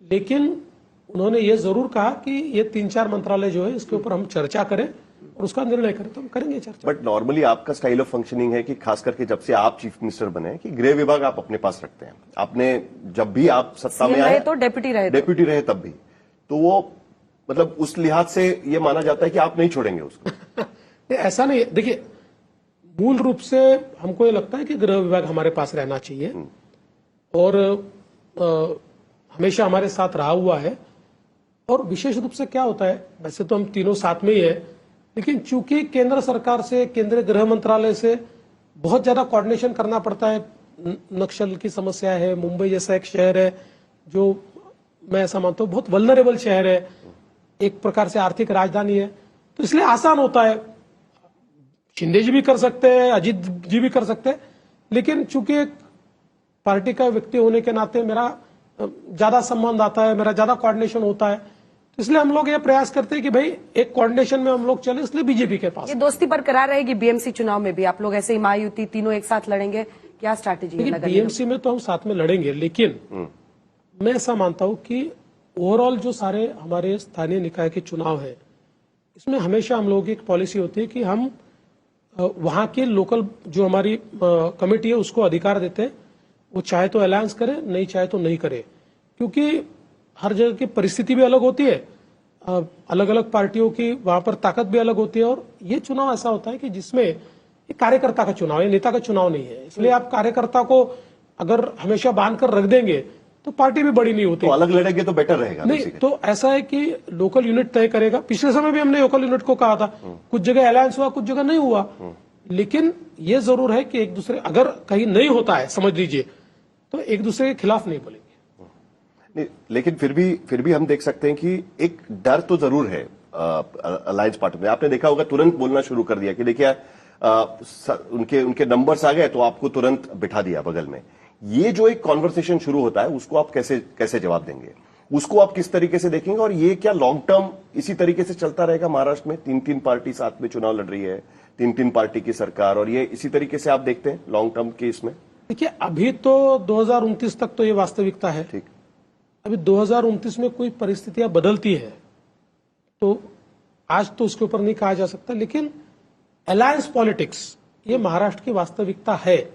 लेकिन उन्होंने ये जरूर कहा कि ये 3-4 मंत्रालय जो है इसके ऊपर हम चर्चा करें और उसका निर्णय करें, तो हम करेंगे चर्चा। बट नॉर्मली आपका स्टाइल ऑफ फंक्शनिंग है कि खास करके जब से आप चीफ मिनिस्टर बने कि गृह विभाग आप अपने पास रखते हैं। आपने जब भी आप सत्ता में आए तो डेप्यूटी रहे तब भी, तो वो मतलब उस लिहाज से ये माना जाता है कि आप नहीं छोड़ेंगे उसको। ऐसा नहीं है। देखिए, मूल रूप से हमको ये लगता है कि गृह विभाग हमारे पास रहना चाहिए और हमेशा हमारे साथ रहा हुआ है। और विशेष रूप से क्या होता है, वैसे तो हम तीनों साथ में ही है, लेकिन चूंकि केंद्र सरकार से, केंद्रीय गृह मंत्रालय से बहुत ज्यादा कोऑर्डिनेशन करना पड़ता है। नक्सल की समस्या है, मुंबई जैसा एक शहर है जो मैं ऐसा मानता हूँ बहुत वल्नरेबल शहर है, एक प्रकार से आर्थिक राजधानी है, तो इसलिए आसान होता है। शिंदे जी भी कर सकते हैं, अजीत जी भी कर सकते हैं, लेकिन चूंकि एक पार्टी का व्यक्ति होने के नाते मेरा ज्यादा संबंध आता है, मेरा ज्यादा कोऑर्डिनेशन होता है, तो इसलिए हम लोग ये प्रयास करते हैं कि भाई एक कोऑर्डिनेशन में हम लोग चले, इसलिए बीजेपी के पास। ये दोस्ती बरकरार रहेगी बीएमसी चुनाव में भी? आप लोग ऐसे ही महायुति तीनों एक साथ लड़ेंगे, क्या स्ट्रैटेजी है? बीएमसी में तो हम साथ में लड़ेंगे, लेकिन मैं ऐसा मानता हूं कि ओवरऑल जो सारे हमारे स्थानीय निकाय के चुनाव है, इसमें हमेशा हम लोगों की एक पॉलिसी होती है कि हम वहां के लोकल जो हमारी कमेटी है उसको अधिकार देते हैं, वो चाहे तो अलायंस करे, नहीं चाहे तो नहीं करे, क्योंकि हर जगह की परिस्थिति भी अलग होती है, अलग अलग पार्टियों की वहां पर ताकत भी अलग होती है। और ये चुनाव ऐसा होता है कि जिसमें एक कार्यकर्ता का चुनाव है, नेता का चुनाव नहीं है। इसलिए आप कार्यकर्ता को अगर हमेशा बांध कर रख देंगे तो पार्टी भी बड़ी नहीं होती। तो अलग लड़ेंगे तो बेटर रहेगा। नहीं, तो ऐसा है कि लोकल यूनिट तय करेगा। पिछले समय भी हमने लोकल यूनिट को कहा था, कुछ जगह अलायंस हुआ, कुछ जगह नहीं हुआ, लेकिन ये जरूर है कि एक दूसरे, अगर कहीं नहीं होता है समझ लीजिए, तो एक दूसरे के खिलाफ नहीं बोलेंगे। नहीं, लेकिन फिर भी हम देख सकते हैं कि एक डर तो जरूर है अलायंस पार्टी में। आपने देखा होगा तुरंत बोलना शुरू कर दिया कि देखिए उनके नंबर्स आ गए तो आपको तुरंत बिठा दिया बगल में। ये जो एक कॉन्वर्सेशन शुरू होता है उसको आप कैसे जवाब देंगे? उसको आप किस तरीके से देखेंगे और ये क्या लॉन्ग टर्म इसी तरीके से चलता रहेगा? महाराष्ट्र में 3-3 पार्टी साथ में चुनाव लड़ रही है, 3-3 पार्टी की सरकार, और ये इसी तरीके से आप देखते हैं लॉन्ग टर्म के इसमें? देखिए, अभी तो 2029 तक तो ये वास्तविकता है। ठीक, अभी 2029 में कोई परिस्थितियां बदलती है तो आज तो उसके ऊपर नहीं कहा जा सकता, लेकिन अलायंस पॉलिटिक्स ये महाराष्ट्र की वास्तविकता है,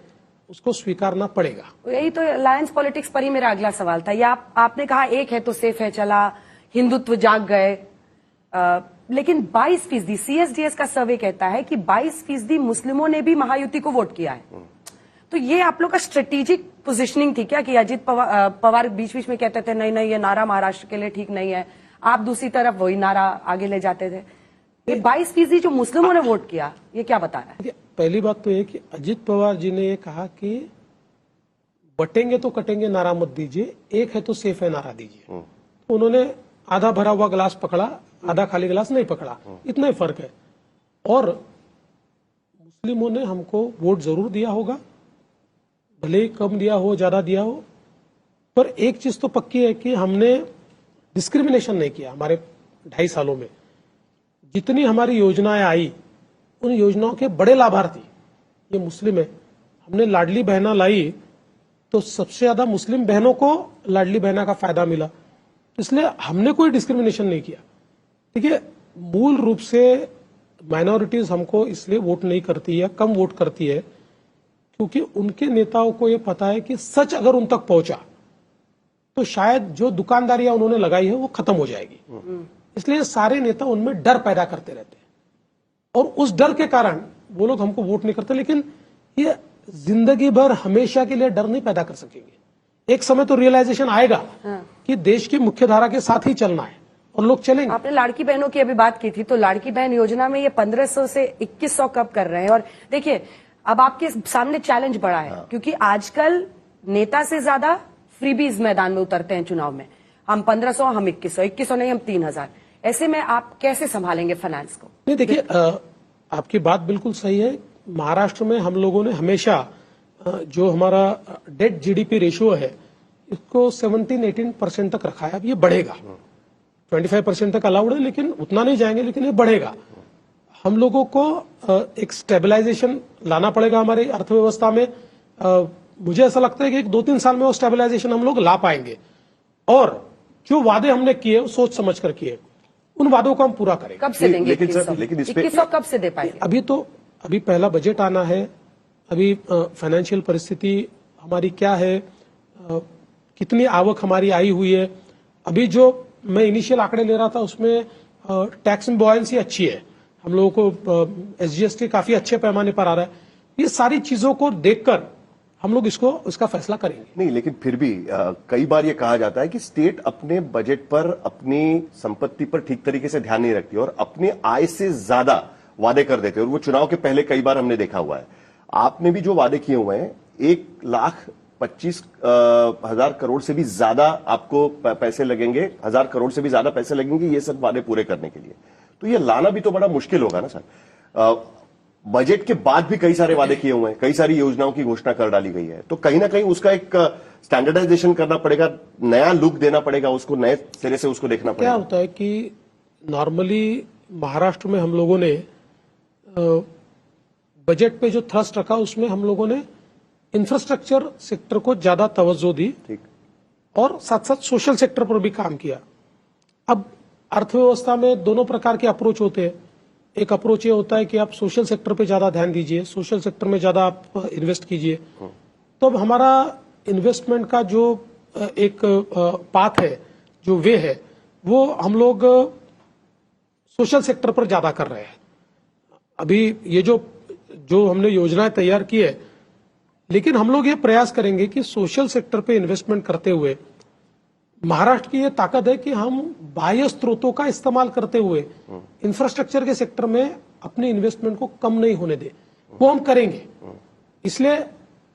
उसको स्वीकारना पड़ेगा। यही तो अलायंस पॉलिटिक्स पर ही मेरा अगला सवाल था। या आपने कहा एक है तो सेफ है चला, हिंदुत्व जाग गए, लेकिन 22% सीएसडीएस का सर्वे कहता है कि 22% मुस्लिमों ने भी महायुति को वोट किया है। तो ये आप लोग का स्ट्रेटेजिक पोजिशनिंग थी क्या कि अजित पवार बीच बीच में कहते थे नहीं नहीं ये नारा महाराष्ट्र के लिए ठीक नहीं है, आप दूसरी तरफ वही नारा आगे ले जाते थे? ये 22% जो मुस्लिमों ने वोट किया, ये क्या बता रहा है? पहली बात तो ये कि अजित पवार जी ने ये कहा कि बटेंगे तो कटेंगे नारा मत दीजिए, एक है तो सेफ है नारा दीजिए। तो उन्होंने आधा भरा हुआ गिलास पकड़ा, आधा खाली गिलास नहीं पकड़ा, इतना ही फर्क है। और मुस्लिमों ने हमको वोट जरूर दिया होगा, भले ही कम दिया हो ज्यादा दिया हो, पर एक चीज तो पक्की है कि हमने डिस्क्रिमिनेशन नहीं किया। हमारे 2.5 सालों में जितनी हमारी योजनाएं आई, उन योजनाओं के बड़े लाभार्थी ये मुस्लिम है। हमने लाडली बहना लाई तो सबसे ज्यादा मुस्लिम बहनों को लाडली बहना का फायदा मिला, इसलिए हमने कोई डिस्क्रिमिनेशन नहीं किया। देखिए, मूल रूप से माइनॉरिटीज हमको इसलिए वोट नहीं करती है, कम वोट करती है, क्योंकि उनके नेताओं को यह पता है कि सच अगर उन तक पहुंचा तो शायद जो दुकानदारियां उन्होंने लगाई है वो खत्म हो जाएगी। इसलिए सारे नेता उनमें डर पैदा करते रहते हैं और उस डर के कारण वो लोग हमको वोट नहीं करते। लेकिन ये जिंदगी भर हमेशा के लिए डर नहीं पैदा कर सकेंगे। एक समय तो रियलाइजेशन आएगा कि देश की मुख्य धारा के साथ ही चलना है और लोग चलेंगे। आपने लाड़की बहनों की अभी बात की थी, तो लाड़की बहन योजना में ये 1500 से 2100 कब कर रहे हैं? और देखिए, अब आपके सामने चैलेंज बड़ा है, क्योंकि आजकल नेता से ज्यादा फ्रीबीज मैदान में उतरते हैं चुनाव में। हम 1500, हम 2100 नहीं, हम 3000। ऐसे में आप कैसे संभालेंगे फाइनेंस को? नहीं, देखिए, आपकी बात बिल्कुल सही है। महाराष्ट्र में हम लोगों ने हमेशा जो हमारा डेट जीडीपी रेशियो है इसको 17-18% तक रखा है। अब ये बढ़ेगा, 25% तक अलाउड है, लेकिन उतना नहीं जाएंगे, लेकिन ये बढ़ेगा। हम लोगों को एक स्टेबलाइजेशन लाना पड़ेगा हमारी अर्थव्यवस्था में। मुझे ऐसा लगता है कि 1-2-3 साल में वो स्टेबलाइजेशन हम लोग ला पाएंगे, और जो वादे हमने किए वो सोच समझ कर किए, उन वादों को हम पूरा करेंगे। कब से देंगे? लेकिन सर, लेकिन इस पे 2100 कब से दे पाएंगे? अभी पहला बजट आना है, अभी फाइनेंशियल परिस्थिति हमारी क्या है, कितनी आवक हमारी आई हुई है। अभी जो मैं इनिशियल आंकड़े ले रहा था उसमें टैक्स में बॉयंसी अच्छी है, हम लोगों को एसजीएसटी काफी अच्छे पैमाने पर आ रहा है। ये सारी चीजों को देखकर हम लोग इसका फैसला करेंगे। नहीं, लेकिन फिर भी कई बार ये कहा जाता है कि स्टेट अपने बजट पर, अपनी संपत्ति पर ठीक तरीके से ध्यान नहीं रखती और अपने आय से ज्यादा वादे कर देते हैं, और वो चुनाव के पहले कई बार हमने देखा हुआ है। आपने भी जो वादे किए हुए हैं, 1,25,000 करोड़ से भी ज्यादा आपको पैसे लगेंगे, 1000 करोड़ से भी ज्यादा पैसे लगेंगे ये सब वादे पूरे करने के लिए। तो ये लाना भी तो बड़ा मुश्किल होगा ना सर। बजट के बाद भी कई सारे वादे किए हुए हैं, कई सारी योजनाओं की घोषणा कर डाली गई है, तो कहीं ना कहीं उसका एक स्टैंडर्डाइजेशन करना पड़ेगा, नया लुक देना पड़ेगा, उसको नए सिरे से उसको देखना पड़ेगा। क्या होता है कि नॉर्मली महाराष्ट्र में हम लोगों ने बजट पे जो थ्रस्ट रखा उसमें हम लोगों ने इंफ्रास्ट्रक्चर सेक्टर को ज्यादा तवज्जो दी, ठीक, और साथ साथ सोशल सेक्टर पर भी काम किया। अब अर्थव्यवस्था में दोनों प्रकार के अप्रोच होते हैं। एक अप्रोच ये होता है कि आप सोशल सेक्टर पे ज्यादा ध्यान दीजिए, सोशल सेक्टर में ज्यादा आप इन्वेस्ट कीजिए। तो अब हमारा इन्वेस्टमेंट का जो एक पाथ है, जो वे है, वो हम लोग सोशल सेक्टर पर ज्यादा कर रहे हैं। अभी ये जो हमने योजनाएं तैयार की है, लेकिन हम लोग ये प्रयास करेंगे कि सोशल सेक्टर पे इन्वेस्टमेंट करते हुए महाराष्ट्र की ये ताकत है कि हम बाह्य स्रोतों का इस्तेमाल करते हुए इंफ्रास्ट्रक्चर के सेक्टर में अपने इन्वेस्टमेंट को कम नहीं होने दे, वो हम करेंगे। इसलिए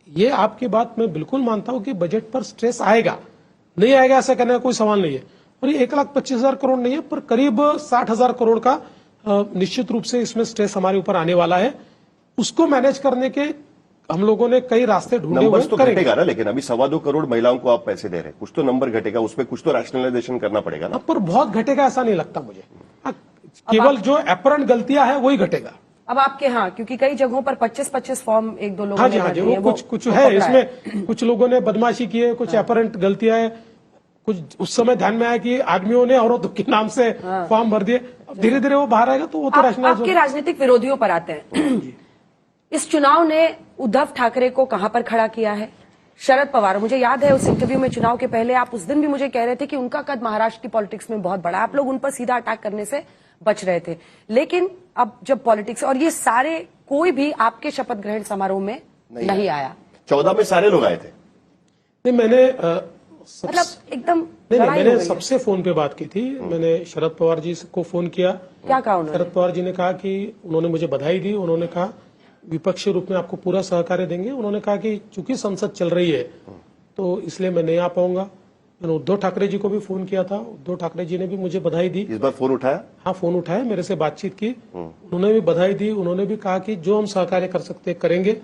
ये आपकी बात मैं बिल्कुल मानता हूं कि बजट पर स्ट्रेस आएगा, नहीं आएगा ऐसा कहने का कोई सवाल नहीं है। और ये 1,25,000 करोड़ नहीं है, पर करीब 60,000 करोड़ का निश्चित रूप से इसमें स्ट्रेस हमारे ऊपर आने वाला है। उसको मैनेज करने के हम लोगों ने कई रास्ते ढूंढे हुए नंबर्स तो करेंगे। घटेगा ना, लेकिन अभी 2.25 करोड़ महिलाओं को आप पैसे दे रहे हैं, कुछ तो नंबर घटेगा, उसमें कुछ तो रैशनलाइजेशन करना पड़ेगा ना। पर बहुत घटेगा ऐसा नहीं लगता मुझे। केवल जो अपरेंट गलतियां हैं वही घटेगा। अब आपके यहाँ क्योंकि कई जगहों पर 25-25 फॉर्म एक दो लोगों हाँ ने जी, हाँ भर जी, दिए, वो कुछ वो है पकड़ा इसमें। कुछ लोगों ने बदमाशी की है, कुछ अपरेंट गलतियां है, कुछ उस समय ध्यान में आया कि आदमियों ने औरतों के नाम से फॉर्म भर दिए। अब धीरे धीरे वो बाहर आएगा तो वो तो रैशनलाइज आपके राजनीतिक विरोधियों पर आते हैं। इस चुनाव ने उद्धव ठाकरे को कहां पर खड़ा किया है? शरद पवार, मुझे याद है उस इंटरव्यू में चुनाव के पहले आप उस दिन भी मुझे कह रहे थे कि उनका कद महाराष्ट्र की पॉलिटिक्स में बहुत बड़ा, आप लोग उन पर सीधा अटैक करने से बच रहे थे। लेकिन अब जब पॉलिटिक्स और ये सारे, कोई भी आपके शपथ ग्रहण समारोह में नहीं आया। 14 में सारे लोग आए थे। नहीं, मैंने मतलब एकदम नहीं, लड़ाई हो मैंने गई है। सबसे फोन पे बात की थी। मैंने शरद पवार जी को फोन किया। क्या कहा उन्होंने? शरद पवार जी ने कहा कि उन्होंने मुझे बधाई दी। उन्होंने कहा विपक्षी रूप में आपको पूरा सहकार्य देंगे। उन्होंने कहा कि चूंकि संसद चल रही है तो इसलिए मैं नहीं आ पाऊंगा। मैंने उद्धव ठाकरे जी को भी फोन किया था। उद्धव ठाकरे जी ने भी मुझे बधाई दी। इस बार फोन उठाया? हाँ, फोन उठाया, मेरे से बातचीत की। उन्होंने भी बधाई दी। उन्होंने भी कहा कि जो हम सहकार्य कर सकते करेंगे,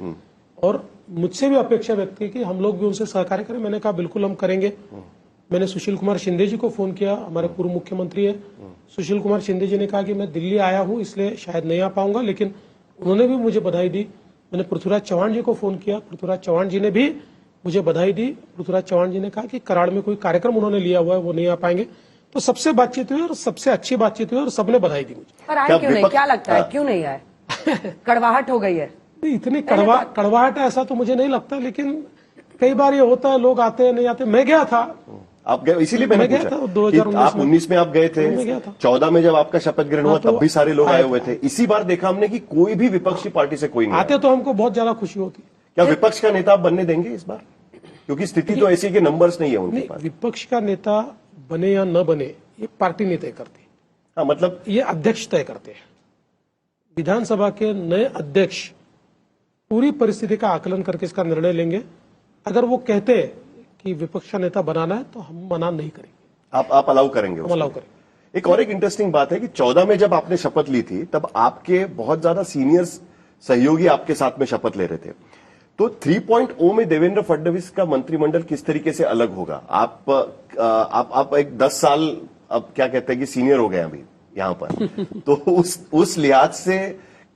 और मुझसे भी अपेक्षा व्यक्त की कि हम लोग भी उनसे सहकार्य करें। मैंने कहा बिल्कुल हम करेंगे। मैंने सुशील कुमार शिंदे जी को फोन किया, हमारे पूर्व मुख्यमंत्री है। सुशील कुमार शिंदे जी ने कहा कि मैं दिल्ली आया हूं इसलिए शायद नहीं आ पाऊंगा, लेकिन उन्होंने भी मुझे बधाई दी। मैंने पृथ्वीराज चौहान जी को फोन किया, पृथ्वीराज चौहान जी ने भी मुझे बधाई दी। पृथ्वीराज चौहान जी ने कहा कि कराड़ में कोई कार्यक्रम उन्होंने लिया हुआ है, वो नहीं आ पाएंगे। तो सबसे बातचीत हुई और सबसे अच्छी बातचीत हुई और सबने बधाई दी मुझे। पर आए क्यों नहीं? क्या लगता है क्यों नहीं आए? कड़वाहट हो गई है? नहीं, इतनी कड़वाहट है ऐसा तो मुझे नहीं लगता, लेकिन कई बार ये होता है, लोग आते हैं नहीं आते। मैं गया था, आप गए, इसीलिए मैंने मैं गया पूछा था कि 2019 आप 19 में आप गए थे, मैं गया था। 14 में जब आपका शपथ ग्रहण हुआ तो तब भी सारे लोग आए आए हुए थे। इसी बार देखा हमने कि कोई भी विपक्षी पार्टी से कोई नहीं आते तो हमको बहुत ज्यादा खुशी होती। क्या विपक्ष का नेता आप बनने देंगे इस बार? क्योंकि स्थिति तो ऐसी कि नंबर्स नहीं है उनके नहीं, पास। विपक्ष का नेता बने या न बने ये पार्टी नहीं तय करती। हाँ, मतलब ये अध्यक्ष तय करते हैं। विधानसभा के नए अध्यक्ष पूरी परिस्थिति का आकलन करके इसका निर्णय लेंगे। अगर वो कहते हैं कि विपक्ष का नेता बनाना है तो हम मना नहीं करेंगे। आप अलाउ करेंगे हम उसको? अलाउ करेंगे। एक और एक इंटरेस्टिंग बात है कि 14 में जब आपने शपथ ली थी तब आपके बहुत ज्यादा सीनियर सहयोगी आपके साथ में शपथ ले रहे थे। तो 3.0 में देवेंद्र फडणवीस का मंत्रिमंडल किस तरीके से अलग होगा? आप एक 10 साल अब क्या कहते हैं कि सीनियर हो गए अभी यहां पर तो उस लिहाज से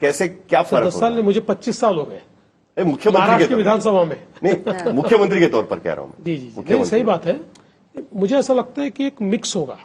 कैसे क्या फर्क 10 साल नहीं, मुझे 25 साल हो गए मुख्यमंत्री महाराष्ट्र की के विधानसभा में। नहीं, मुख्यमंत्री के तौर पर कह रहा हूं। जी जी, नहीं, सही बात है। मुझे ऐसा लगता है कि एक मिक्स होगा।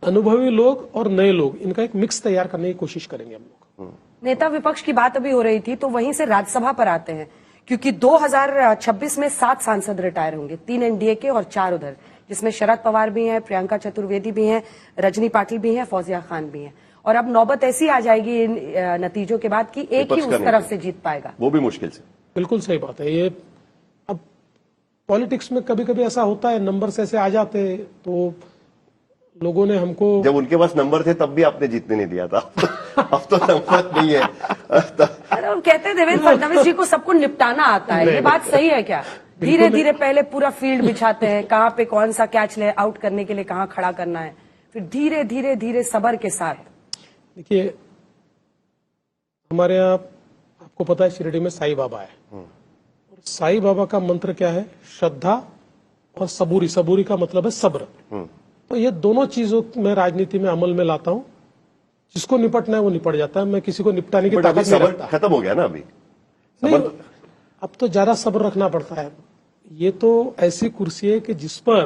अनुभवी लोग और नए लोग, इनका एक मिक्स तैयार करने की कोशिश करेंगे हम लोग। नेता विपक्ष की बात अभी हो रही थी, तो वहीं से राज्यसभा पर आते हैं, क्योंकि 2026 में 7 सांसद रिटायर होंगे, 3 एनडीए के और 4 उधर, जिसमें शरद पवार भी हैं, प्रियंका चतुर्वेदी भी हैं, रजनी पाटिल भी हैं, फौजिया खान भी हैं। और अब नौबत ऐसी आ जाएगी इन नतीजों के बाद कि एक ही उस तरफ से जीत पाएगा, वो भी मुश्किल से। बिल्कुल सही बात है। ये अब पॉलिटिक्स में कभी कभी ऐसा होता है, नंबर ऐसे आ जाते हैं, तो लोगों ने हमको, जब उनके पास नंबर थे तब भी आपने जीतने नहीं दिया था। अब तो नंबर नहीं है। अरे हम कहते हैं देवेंद्र फडणवीस जी को सबको निपटाना आता है, ये बात सही है क्या? धीरे धीरे पहले पूरा फील्ड बिछाते हैं, कहाँ पे कौन सा कैच ले आउट करने के लिए कहाँ खड़ा करना है, फिर धीरे धीरे धीरे सब्र के साथ। देखिए हमारे यहाँ आपको पता है शिरडी में साईं बाबा है, और साईं बाबा का मंत्र क्या है? श्रद्धा और सबूरी। सबूरी का मतलब है सब्र। तो ये दोनों चीजों मैं राजनीति में अमल में लाता हूं। जिसको निपटना है वो निपट जाता है, मैं किसी को निपटाने की ताकत नहीं रखता। खत्म हो गया ना अभी? नहीं, अब तो ज्यादा सब्र रखना पड़ता है। ये तो ऐसी कुर्सी है कि जिस पर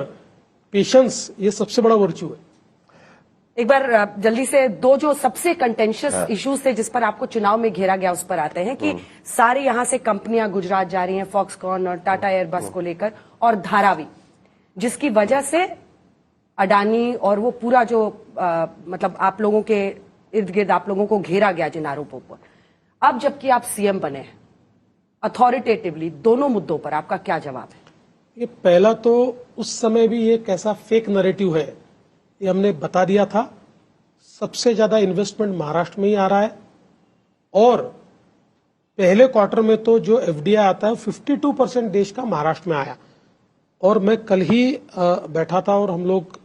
पेशेंस, ये सबसे बड़ा वर्च्यू है। एक बार जल्दी से दो जो सबसे कंटेंशियस इश्यूज थे जिस पर आपको चुनाव में घेरा गया, उस पर आते हैं कि सारी यहां से कंपनियां गुजरात जा रही हैं, फॉक्सकॉन और टाटा एयरबस को लेकर, और धारावी, जिसकी वजह से अडानी और वो पूरा जो मतलब आप लोगों के इर्द गिर्द आप लोगों को घेरा गया जिन आरोपों पर। अब जबकि आप सीएम बने हैं, अथॉरिटेटिवली दोनों मुद्दों पर आपका क्या जवाब है? ये पहला तो उस समय भी ये कैसा फेक नैरेटिव है ये हमने बता दिया था। सबसे ज्यादा इन्वेस्टमेंट महाराष्ट्र में ही आ रहा है, और पहले क्वार्टर में तो जो एफडीआई आता है 52% देश का महाराष्ट्र में आया। और मैं कल ही बैठा था और हम लोग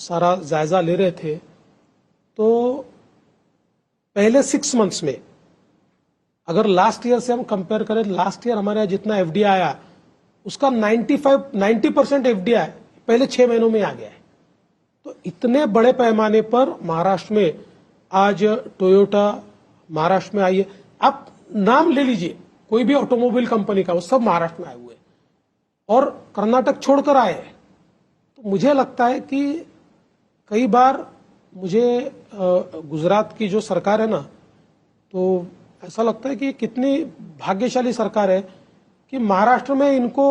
सारा जायजा ले रहे थे, तो पहले 6 मंथ्स में अगर लास्ट ईयर से हम कंपेयर करें, लास्ट ईयर हमारे यहाँ जितना एफडीआई आया उसका 90% एफडीआई पहले 6 महीनों में आ गया है। तो इतने बड़े पैमाने पर महाराष्ट्र में आज टोयोटा महाराष्ट्र में आई है। आप नाम ले लीजिए कोई भी ऑटोमोबाइल कंपनी का, वो सब महाराष्ट्र में आए हुए हैं और कर्नाटक छोड़कर आए हैं। तो मुझे लगता है कि कई बार मुझे गुजरात की जो सरकार है ना, तो ऐसा लगता है कि कितनी भाग्यशाली सरकार है कि महाराष्ट्र में इनको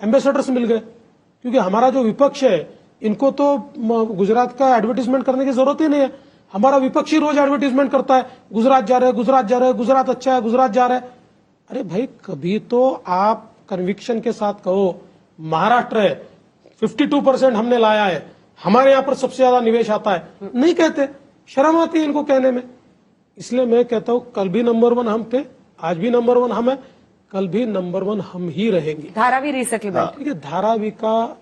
एम्बेसडर्स मिल गए, क्योंकि हमारा जो विपक्ष है इनको तो गुजरात का एडवर्टीजमेंट करने की जरूरत ही नहीं है। हमारा विपक्ष ही रोज एडवर्टीजमेंट करता है, गुजरात जा रहे हैं, गुजरात जा रहे हैं, गुजरात अच्छा है, गुजरात जा रहा है। अरे भाई, कभी तो आप कन्विक्शन के साथ कहो महाराष्ट्र है 52% हमने लाया है, हमारे यहां पर सबसे ज्यादा निवेश आता है। नहीं कहते, शर्म आती है इनको कहने में। इसलिए मैं कहता हूं कल भी नंबर 1 हम थे, आज भी नंबर 1 हम है, कल भी नंबर 1 हम ही रहेंगे। धारावी रीसेटलमेंट, ठीक है, धारावी का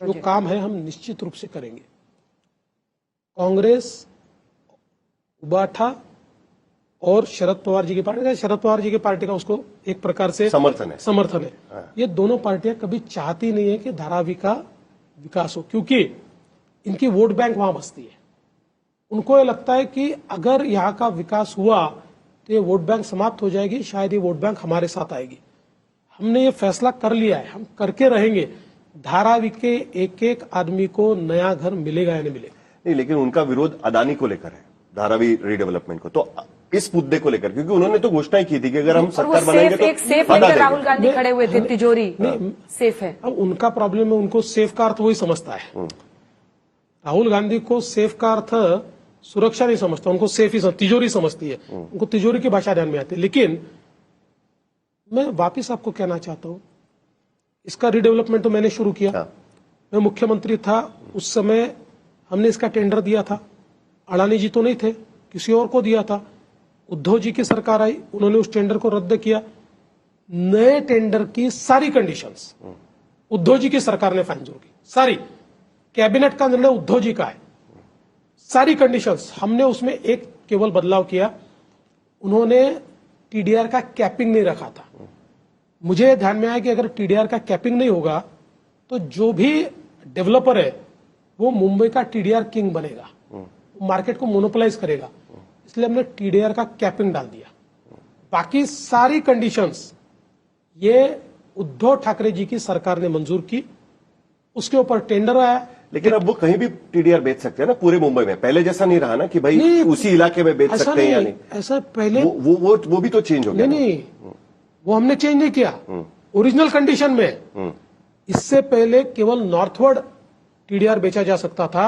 जो काम है हम निश्चित रूप से करेंगे। कांग्रेस, उबाठा और शरद पवार जी की पार्टी का उसको एक प्रकार से समर्थन है। ये दोनों पार्टियां कभी चाहती नहीं है कि धारावी का विकास हो, क्योंकि इनकी वोट बैंक वहां बसती है। उनको ये लगता है कि अगर यहाँ का विकास हुआ तो ये वोट बैंक समाप्त हो जाएगी, शायद ये वोट बैंक हमारे साथ आएगी। हमने ये फैसला कर लिया है, हम करके रहेंगे। धारावी के एक एक आदमी को नया घर मिलेगा या नहीं मिलेगा। नहीं, लेकिन उनका विरोध अदानी को लेकर है, धारावी रीडेवलपमेंट को, तो इस मुद्दे को लेकर, क्योंकि उन्होंने तो घोषणा की थी कि अगर हम सरकार बनाएंगे तो एक सेफ लेकर राहुल गांधी खड़े हुए थे, तिजोरी सेफ है। अब उनका प्रॉब्लम है, उनको सेफ का अर्थ वही समझता है। राहुल गांधी को सेफ का अर्थ सुरक्षा नहीं समझता, उनको सेफ ही तिजोरी समझती है, उनको तिजोरी की भाषा ध्यान में आती है। लेकिन मैं वापिस आपको कहना चाहता हूं, इसका रीडेवलपमेंट तो मैंने शुरू किया। मैं मुख्यमंत्री था उस समय, हमने इसका टेंडर दिया था। अडानी जी तो नहीं थे, किसी और को दिया था। उद्धव जी की सरकार आई, उन्होंने उस टेंडर को रद्द किया। नए टेंडर की सारी कंडीशंस उद्धव जी की सरकार ने मंजूर की, सारी। कैबिनेट का निर्णय उद्धव जी का है, सारी कंडीशंस। हमने उसमें एक केवल बदलाव किया, उन्होंने टीडीआर का कैपिंग नहीं रखा था। मुझे ध्यान में आया कि अगर टीडीआर का कैपिंग नहीं होगा तो जो भी डेवलपर है वो मुंबई का टीडीआर किंग बनेगा, मार्केट को मोनोपोलाइज करेगा। इसलिए हमने टीडीआर का कैपिंग डाल दिया। बाकी सारी कंडीशंस ये उद्धव ठाकरे जी की सरकार ने मंजूर की, उसके ऊपर टेंडर आया। लेकिन अब वो कहीं भी टीडीआर बेच सकते हैं ना पूरे मुंबई में, पहले जैसा नहीं रहा ना कि भाई उसी इलाके में बेच सकते हैं या नहीं। ऐसा पहले वो भी तो चेंज हो गया। नहीं, वो हमने चेंज नहीं किया, ओरिजिनल कंडीशन में। इससे पहले केवल नॉर्थवर्ड टीडीआर बेचा जा सकता था।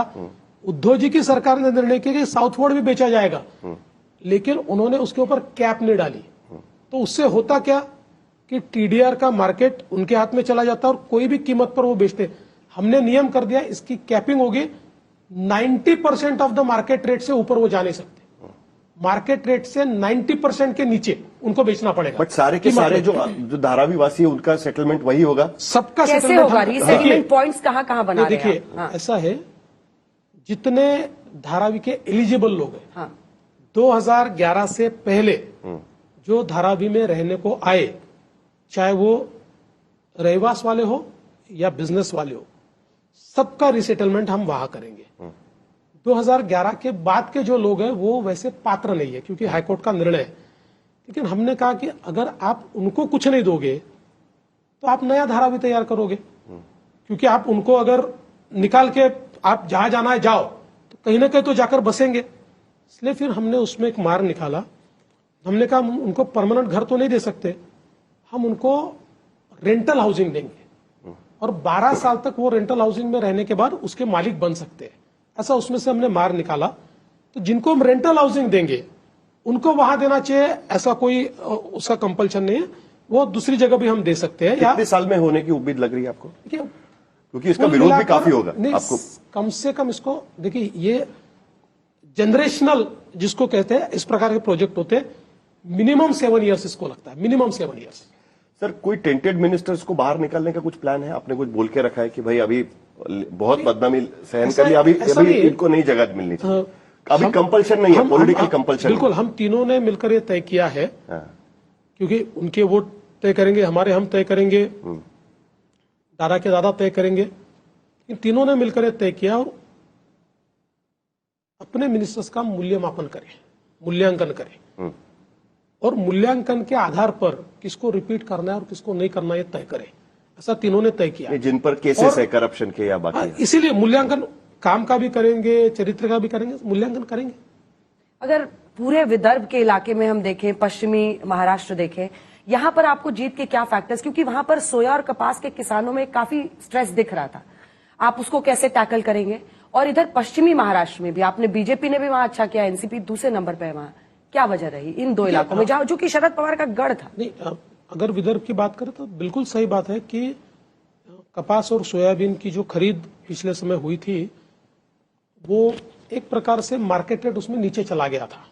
उद्धव जी की सरकार ने निर्णय किया कि साउथवर्ड भी बेचा जाएगा, लेकिन उन्होंने उसके ऊपर कैप नहीं डाली। तो उससे होता क्या कि टीडीआर का मार्केट उनके हाथ में चला जाता और कोई भी कीमत पर वो बेचते। हमने नियम कर दिया, इसकी कैपिंग होगी, 90% ऑफ द मार्केट रेट से ऊपर वो जा नहीं सकते। मार्केट रेट से 90% के नीचे उनको बेचना पड़ेगा। बट सारे के सारे जो धारावी वासी है उनका सेटलमेंट वही होगा। सबका कैसे होगा? रीसेटलमेंट पॉइंट्स कहां कहां बना रहे हैं? देखिए, ऐसा है, जितने धारावी के एलिजिबल लोग हैं, 2011 से पहले जो धारावी में रहने को आए, चाहे वो रहवास वाले हो या बिजनेस वाले हो, सबका रिसेटलमेंट हम वहां करेंगे। 2011 के बाद के जो लोग हैं वो वैसे पात्र नहीं है, क्योंकि हाईकोर्ट का निर्णय है। लेकिन हमने कहा कि अगर आप उनको कुछ नहीं दोगे तो आप नया धारावी तैयार करोगे, क्योंकि आप उनको अगर निकाल के आप जहां जाना है जाओ, तो कहीं ना कहीं तो जाकर बसेंगे। इसलिए फिर हमने उसमें एक मार्ग निकाला। हमने कहा उनको परमानेंट घर तो नहीं दे सकते, हम उनको रेंटल हाउसिंग देंगे और 12 साल तक वो रेंटल हाउसिंग में रहने के बाद उसके मालिक बन सकते हैं। ऐसा उसमें से हमने मार्ग निकाला। तो जिनको हम रेंटल हाउसिंग देंगे उनको वहां देना चाहिए, ऐसा कोई उसका कंपल्शन नहीं है, वो दूसरी जगह भी हम दे सकते हैं। कितने साल में होने की उम्मीद लग रही है आपको? देखिए, क्योंकि इसका विरोध भी काफी होगा आपको। कम से कम इसको देखिए, ये जनरेशनल जिसको कहते हैं, इस प्रकार के प्रोजेक्ट होते हैं, मिनिमम 7 ईयर्स इसको लगता है, मिनिमम 7 ईयर्स। सर, कोई टेंटेड मिनिस्टर्स को बाहर निकालने का कुछ प्लान है? आपने कुछ बोल के रखा है कि भाई अभी बहुत बदनामी सहन कर लिया, अभी इनको नई जगह मिलनी चाहिए? अभी कंपल्शन नहीं है, पॉलिटिकल कंपल्शन। बिल्कुल, हम तीनों ने मिलकर ये तय किया है, क्योंकि उनके वोट तय करेंगे, हमारे हम तय करेंगे, दादा के दादा तय करेंगे। इन तीनों ने मिलकर ये तय किया और अपने मिनिस्टर्स का मूल्यमापन करें, मूल्यांकन करें और मूल्यांकन के आधार पर किसको रिपीट करना है और किसको नहीं करना है तय करें। ऐसा तीनों ने तय किया। जिन पर केसेस है करप्शन के या बाकी, इसीलिए मूल्यांकन काम का भी करेंगे, चरित्र का भी करेंगे, मूल्यांकन करेंगे। अगर पूरे विदर्भ के इलाके में हम देखें, पश्चिमी महाराष्ट्र देखें, यहां पर आपको जीत के क्या फैक्टर्स, क्योंकि वहां पर सोया और कपास के किसानों में काफी स्ट्रेस दिख रहा था, आप उसको कैसे टैकल करेंगे? और इधर पश्चिमी महाराष्ट्र में भी आपने, बीजेपी ने भी वहां अच्छा किया, एनसीपी दूसरे नंबर पर है वहां, क्या वजह रही इन दो इलाकों में जहां जो कि शरद पवार का गढ़ था? नहीं, अगर विदर्भ की बात करें तो बिल्कुल सही बात है कि कपास और सोयाबीन की जो खरीद पिछले समय हुई थी वो एक प्रकार से मार्केटेड उसमें नीचे चला गया था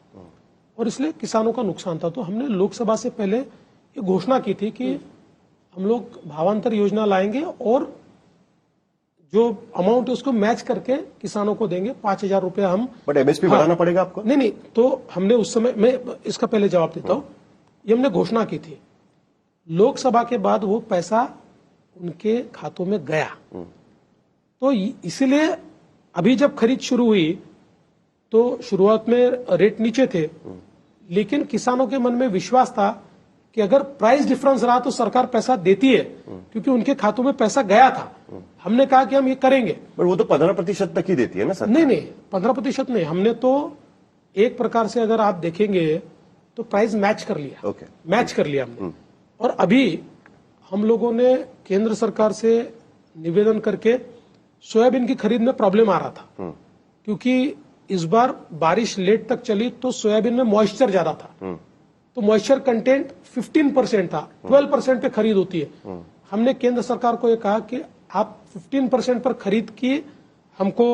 और इसलिए किसानों का नुकसान था। तो हमने लोकसभा से पहले ये घोषणा की थी कि हम लोग भावांतर योजना लाएंगे और जो अमाउंट है उसको मैच करके किसानों को देंगे, 5,000 रुपया हम। बट एमएसपी बढ़ाना पड़ेगा आपको? नहीं, तो हमने उस समय, मैं इसका पहले जवाब देता हूं, ये हमने घोषणा की थी। लोकसभा के बाद वो पैसा उनके खातों में गया, तो इसीलिए अभी जब खरीद शुरू हुई तो शुरुआत में रेट नीचे थे, लेकिन किसानों के मन में विश्वास था कि अगर प्राइस डिफरेंस रहा तो सरकार पैसा देती है, क्योंकि उनके खातों में पैसा गया था। हमने कहा कि हम ये करेंगे। पर वो तो 15% तक ही देती है ना सर? नहीं, 15% नहीं, हमने तो एक प्रकार से अगर आप देखेंगे तो प्राइस मैच कर लिया। मैच कर लिया हमने। और अभी हम लोगों ने केंद्र सरकार से निवेदन करके, सोयाबीन की खरीद में प्रॉब्लम आ रहा था क्योंकि इस बार बारिश लेट तक चली तो सोयाबीन में मॉइस्चर ज्यादा था, तो मॉइस्चर कंटेंट 15% था, 12% पे खरीद होती है। हमने केंद्र सरकार को ये कहा कि आप 15% पर खरीद की हमको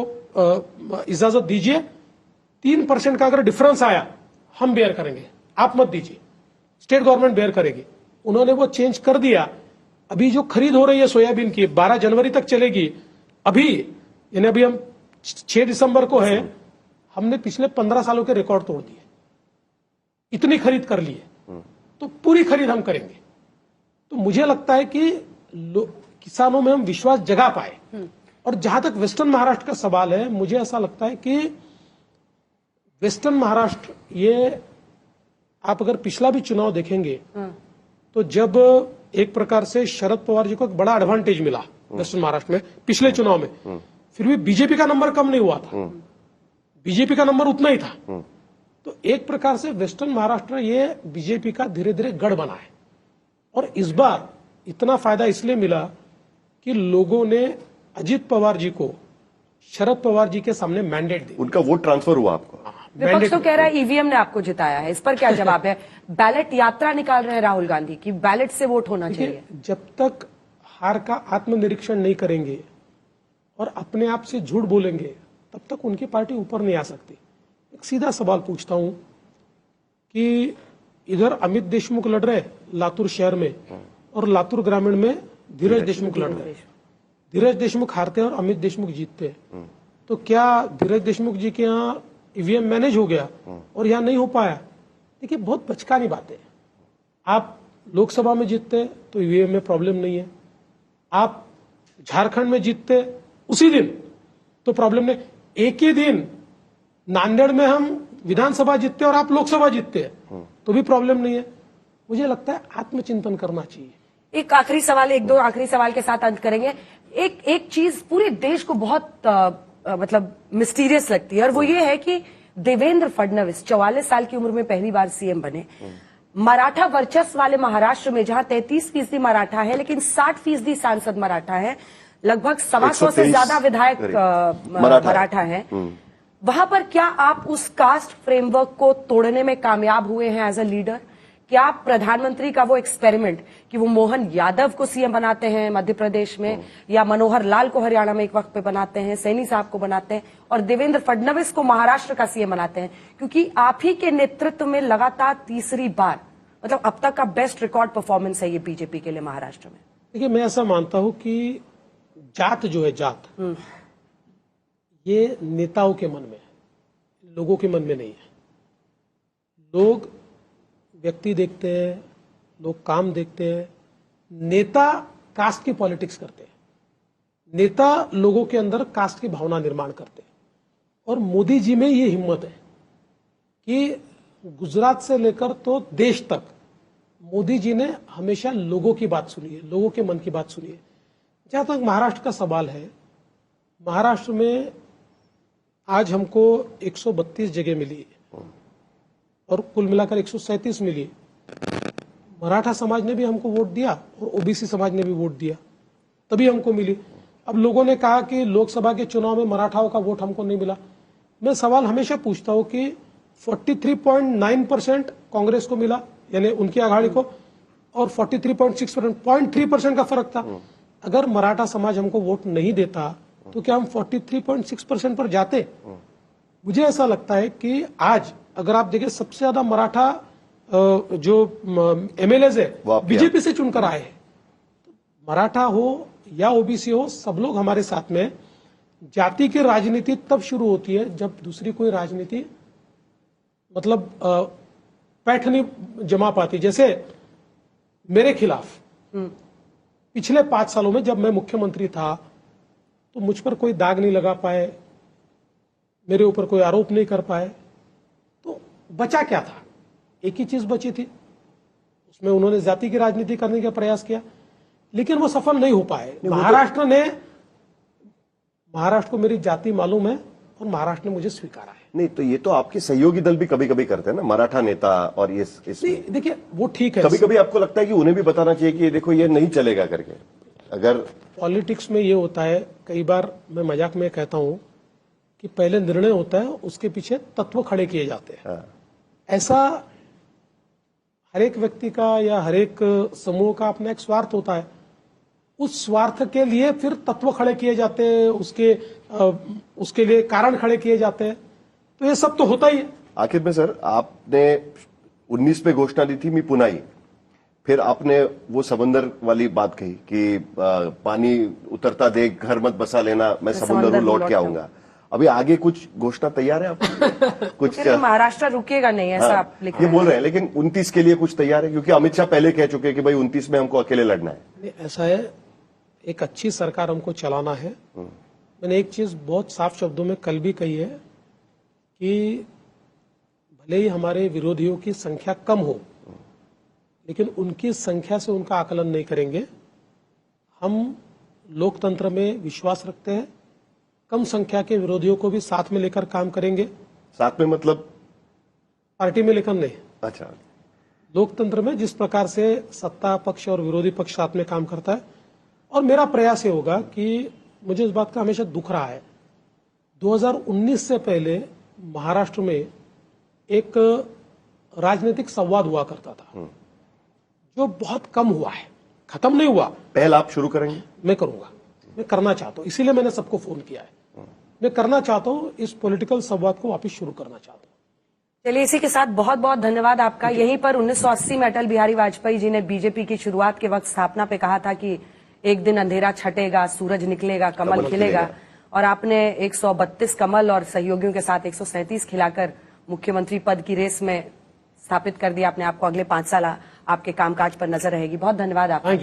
इजाजत दीजिए, 3% का अगर डिफरेंस आया हम बेयर करेंगे, आप मत दीजिए, स्टेट गवर्नमेंट बेयर करेगी। उन्होंने वो चेंज कर दिया। अभी जो खरीद हो रही है सोयाबीन की 12 जनवरी तक चलेगी। अभी यानी अभी हम 6 दिसंबर को है, हमने पिछले 15 सालों के रिकॉर्ड तोड़ दिए, इतनी खरीद कर ली है, तो पूरी खरीद हम करेंगे। तो मुझे लगता है कि किसानों में हम विश्वास जगा पाए। और जहां तक वेस्टर्न महाराष्ट्र का सवाल है, मुझे ऐसा लगता है कि वेस्टर्न महाराष्ट्र, ये आप अगर पिछला भी चुनाव देखेंगे तो जब एक प्रकार से शरद पवार जी को एक बड़ा एडवांटेज मिला वेस्टर्न महाराष्ट्र में पिछले चुनाव में, फिर भी बीजेपी का नंबर कम नहीं हुआ था, बीजेपी का नंबर उतना ही था। तो एक प्रकार से वेस्टर्न महाराष्ट्र ये बीजेपी का धीरे धीरे गढ़ बना है। और इस बार इतना फायदा इसलिए मिला कि लोगों ने अजित पवार जी को शरद पवार जी के सामने मैंडेट दिया। उनका वोट ट्रांसफर हुआ आपको? विपक्ष तो कह रहा है ईवीएम ने आपको जिताया है, इस पर क्या जवाब है? बैलेट यात्रा निकाल रहे हैं राहुल गांधी की, बैलेट से वोट होना चाहिए। जब तक हार का आत्मनिरीक्षण नहीं करेंगे और अपने आप से झूठ बोलेंगे तब तक उनकी पार्टी ऊपर नहीं आ सकती। एक सीधा सवाल पूछता हूं कि इधर अमित देशमुख लड़ रहे लातूर शहर में और लातूर ग्रामीण में धीरज देशमुख लड़ रहे। धीरज देशमुख हारते हैं और अमित देशमुख जीतते हैं, तो क्या धीरज देशमुख जी के यहाँ ईवीएम मैनेज हो गया और यहाँ नहीं हो पाया? देखिए, बहुत बचकानी बात है। आप लोकसभा में जीतते तो ईवीएम में प्रॉब्लम नहीं है, आप झारखंड में जीतते उसी दिन तो प्रॉब्लम नहीं। एक ही दिन नांदेड़ में हम विधानसभा जीतते और आप लोकसभा जीतते तो भी प्रॉब्लम नहीं है। मुझे लगता है आत्मचिंतन करना चाहिए। एक आखिरी सवाल, एक दो आखिरी सवाल के साथ अंत करेंगे। एक चीज पूरे देश को बहुत मतलब मिस्टीरियस लगती है और वो ये है कि देवेंद्र फडणवीस 44 साल की उम्र में पहली बार सीएम बने। मराठा वर्चस्व वाले महाराष्ट्र में जहां 33% मराठा है लेकिन 60% सांसद मराठा है, लगभग 125 से ज्यादा विधायक मराठा है, वहां पर क्या आप उस कास्ट फ्रेमवर्क को तोड़ने में कामयाब हुए हैं एज अ लीडर? क्या प्रधानमंत्री का वो एक्सपेरिमेंट कि वो मोहन यादव को सीएम बनाते हैं मध्य प्रदेश में, या मनोहर लाल को हरियाणा में एक वक्त पे बनाते हैं, सैनी साहब को बनाते हैं और देवेंद्र फडणवीस को महाराष्ट्र का सीएम बनाते हैं, क्योंकि आप ही के नेतृत्व में लगातार तीसरी बार, मतलब अब तक का बेस्ट रिकॉर्ड परफॉर्मेंस है ये बीजेपी के लिए महाराष्ट्र में? देखिए, मैं ऐसा मानता हूं कि जात जो है, जात ये नेताओं के मन में है, लोगों के मन में नहीं है। लोग व्यक्ति देखते हैं, लोग काम देखते हैं, नेता कास्ट की पॉलिटिक्स करते हैं, नेता लोगों के अंदर कास्ट की भावना निर्माण करते हैं। और मोदी जी में ये हिम्मत है कि गुजरात से लेकर तो देश तक मोदी जी ने हमेशा लोगों की बात सुनी है, लोगों के मन की बात सुनी है। जहां तक महाराष्ट्र का सवाल है, महाराष्ट्र में आज हमको 132 जगह मिली है और कुल मिलाकर 137 मिली है। मराठा समाज ने भी हमको वोट दिया और ओबीसी समाज ने भी वोट दिया, तभी हमको मिली। अब लोगों ने कहा कि लोकसभा के चुनाव में मराठाओं का वोट हमको नहीं मिला। मैं सवाल हमेशा पूछता हूं कि 43.9% कांग्रेस को मिला, यानी उनकी आघाड़ी को, और 43.6%, 0.3% का फर्क था। अगर मराठा समाज हमको वोट नहीं देता तो क्या हम 43.6% पर जाते? मुझे ऐसा लगता है कि आज अगर आप देखें, सबसे ज्यादा मराठा जो एमएलएज है बीजेपी से चुनकर आए हैं। मराठा हो या ओबीसी हो, सब लोग हमारे साथ में। जाति की राजनीति तब शुरू होती है जब दूसरी कोई राजनीति मतलब पैठ नहीं जमा पाती। जैसे मेरे खिलाफ पिछले 5 सालों में जब मैं मुख्यमंत्री था तो मुझ पर कोई दाग नहीं लगा पाए, मेरे ऊपर कोई आरोप नहीं कर पाए, तो बचा क्या था? एक ही चीज बची थी, उसमें उन्होंने जाति की राजनीति करने का प्रयास किया, लेकिन वो सफल नहीं हो पाए। महाराष्ट्र को मेरी जाति मालूम है और महाराष्ट्र ने मुझे स्वीकारा है। नहीं तो ये तो आपके सहयोगी दल भी कभी कभी करते हैं ना, मराठा नेता, और ये देखिए वो ठीक है। कभी कभी आपको लगता है कि उन्हें भी बताना चाहिए कि ये देखो ये नहीं चलेगा करके? अगर पॉलिटिक्स में ये होता है, कई बार मैं मजाक में कहता हूं कि पहले निर्णय होता है, उसके पीछे तत्व खड़े किए जाते हैं। ऐसा हर एक व्यक्ति का या हर एक समूह का अपना एक स्वार्थ होता है, उस स्वार्थ के लिए फिर तत्व खड़े किए जाते हैं, उसके लिए कारण खड़े किए जाते हैं। तो ये सब तो होता ही है। आखिर में सर, आपने 19 पे घोषणा दी थी मी पुन्हा येईन, फिर आपने वो समंदर वाली बात कही कि पानी उतरता देख घर मत बसा लेना, मैं समुद्र लौट के आऊंगा। अभी आगे कुछ घोषणा तैयार है आपकी? कुछ महाराष्ट्र रुकेगा नहीं, ऐसा आप लिख रहे ये बोल रहे हैं, लेकिन 29 के लिए कुछ तैयार है? क्योंकि अमित शाह पहले कह चुके हैं कि भाई 29 में हमको अकेले लड़ना है। ऐसा है, एक अच्छी सरकार हमको चलाना है। मैंने एक चीज बहुत साफ शब्दों में कल भी कही है कि भले ही हमारे विरोधियों की संख्या कम हो, लेकिन उनकी संख्या से उनका आकलन नहीं करेंगे। हम लोकतंत्र में विश्वास रखते हैं, कम संख्या के विरोधियों को भी साथ में लेकर काम करेंगे। साथ में मतलब पार्टी में लेकर नहीं। अच्छा, लोकतंत्र में जिस प्रकार से सत्ता पक्ष और विरोधी पक्ष साथ में काम करता है, और मेरा प्रयास ये होगा कि मुझे इस बात का हमेशा दुख रहा है, 2019 से पहले महाराष्ट्र में एक राजनीतिक संवाद हुआ करता था जो बहुत कम हुआ है, खत्म नहीं हुआ। पहल आप शुरू करेंगे? मैं करूंगा, मैं करना चाहता हूं, इसीलिए मैंने सबको फोन किया है। मैं करना चाहता हूं, इस पॉलिटिकल संवाद को वापस शुरू करना चाहता हूं। चलिए, इसी के साथ बहुत बहुत धन्यवाद आपका। यहीं पर 1980 में अटल बिहारी वाजपेयी जी ने बीजेपी की शुरुआत के वक्त स्थापना पे कहा था कि एक दिन अंधेरा छटेगा, सूरज निकलेगा, कमल खिलेगा, और आपने 132 कमल और सहयोगियों के साथ 137 खिलाकर मुख्यमंत्री पद की रेस में स्थापित कर दिया अपने आप को। अगले 5 साल आपके कामकाज पर नजर रहेगी। बहुत धन्यवाद आपका।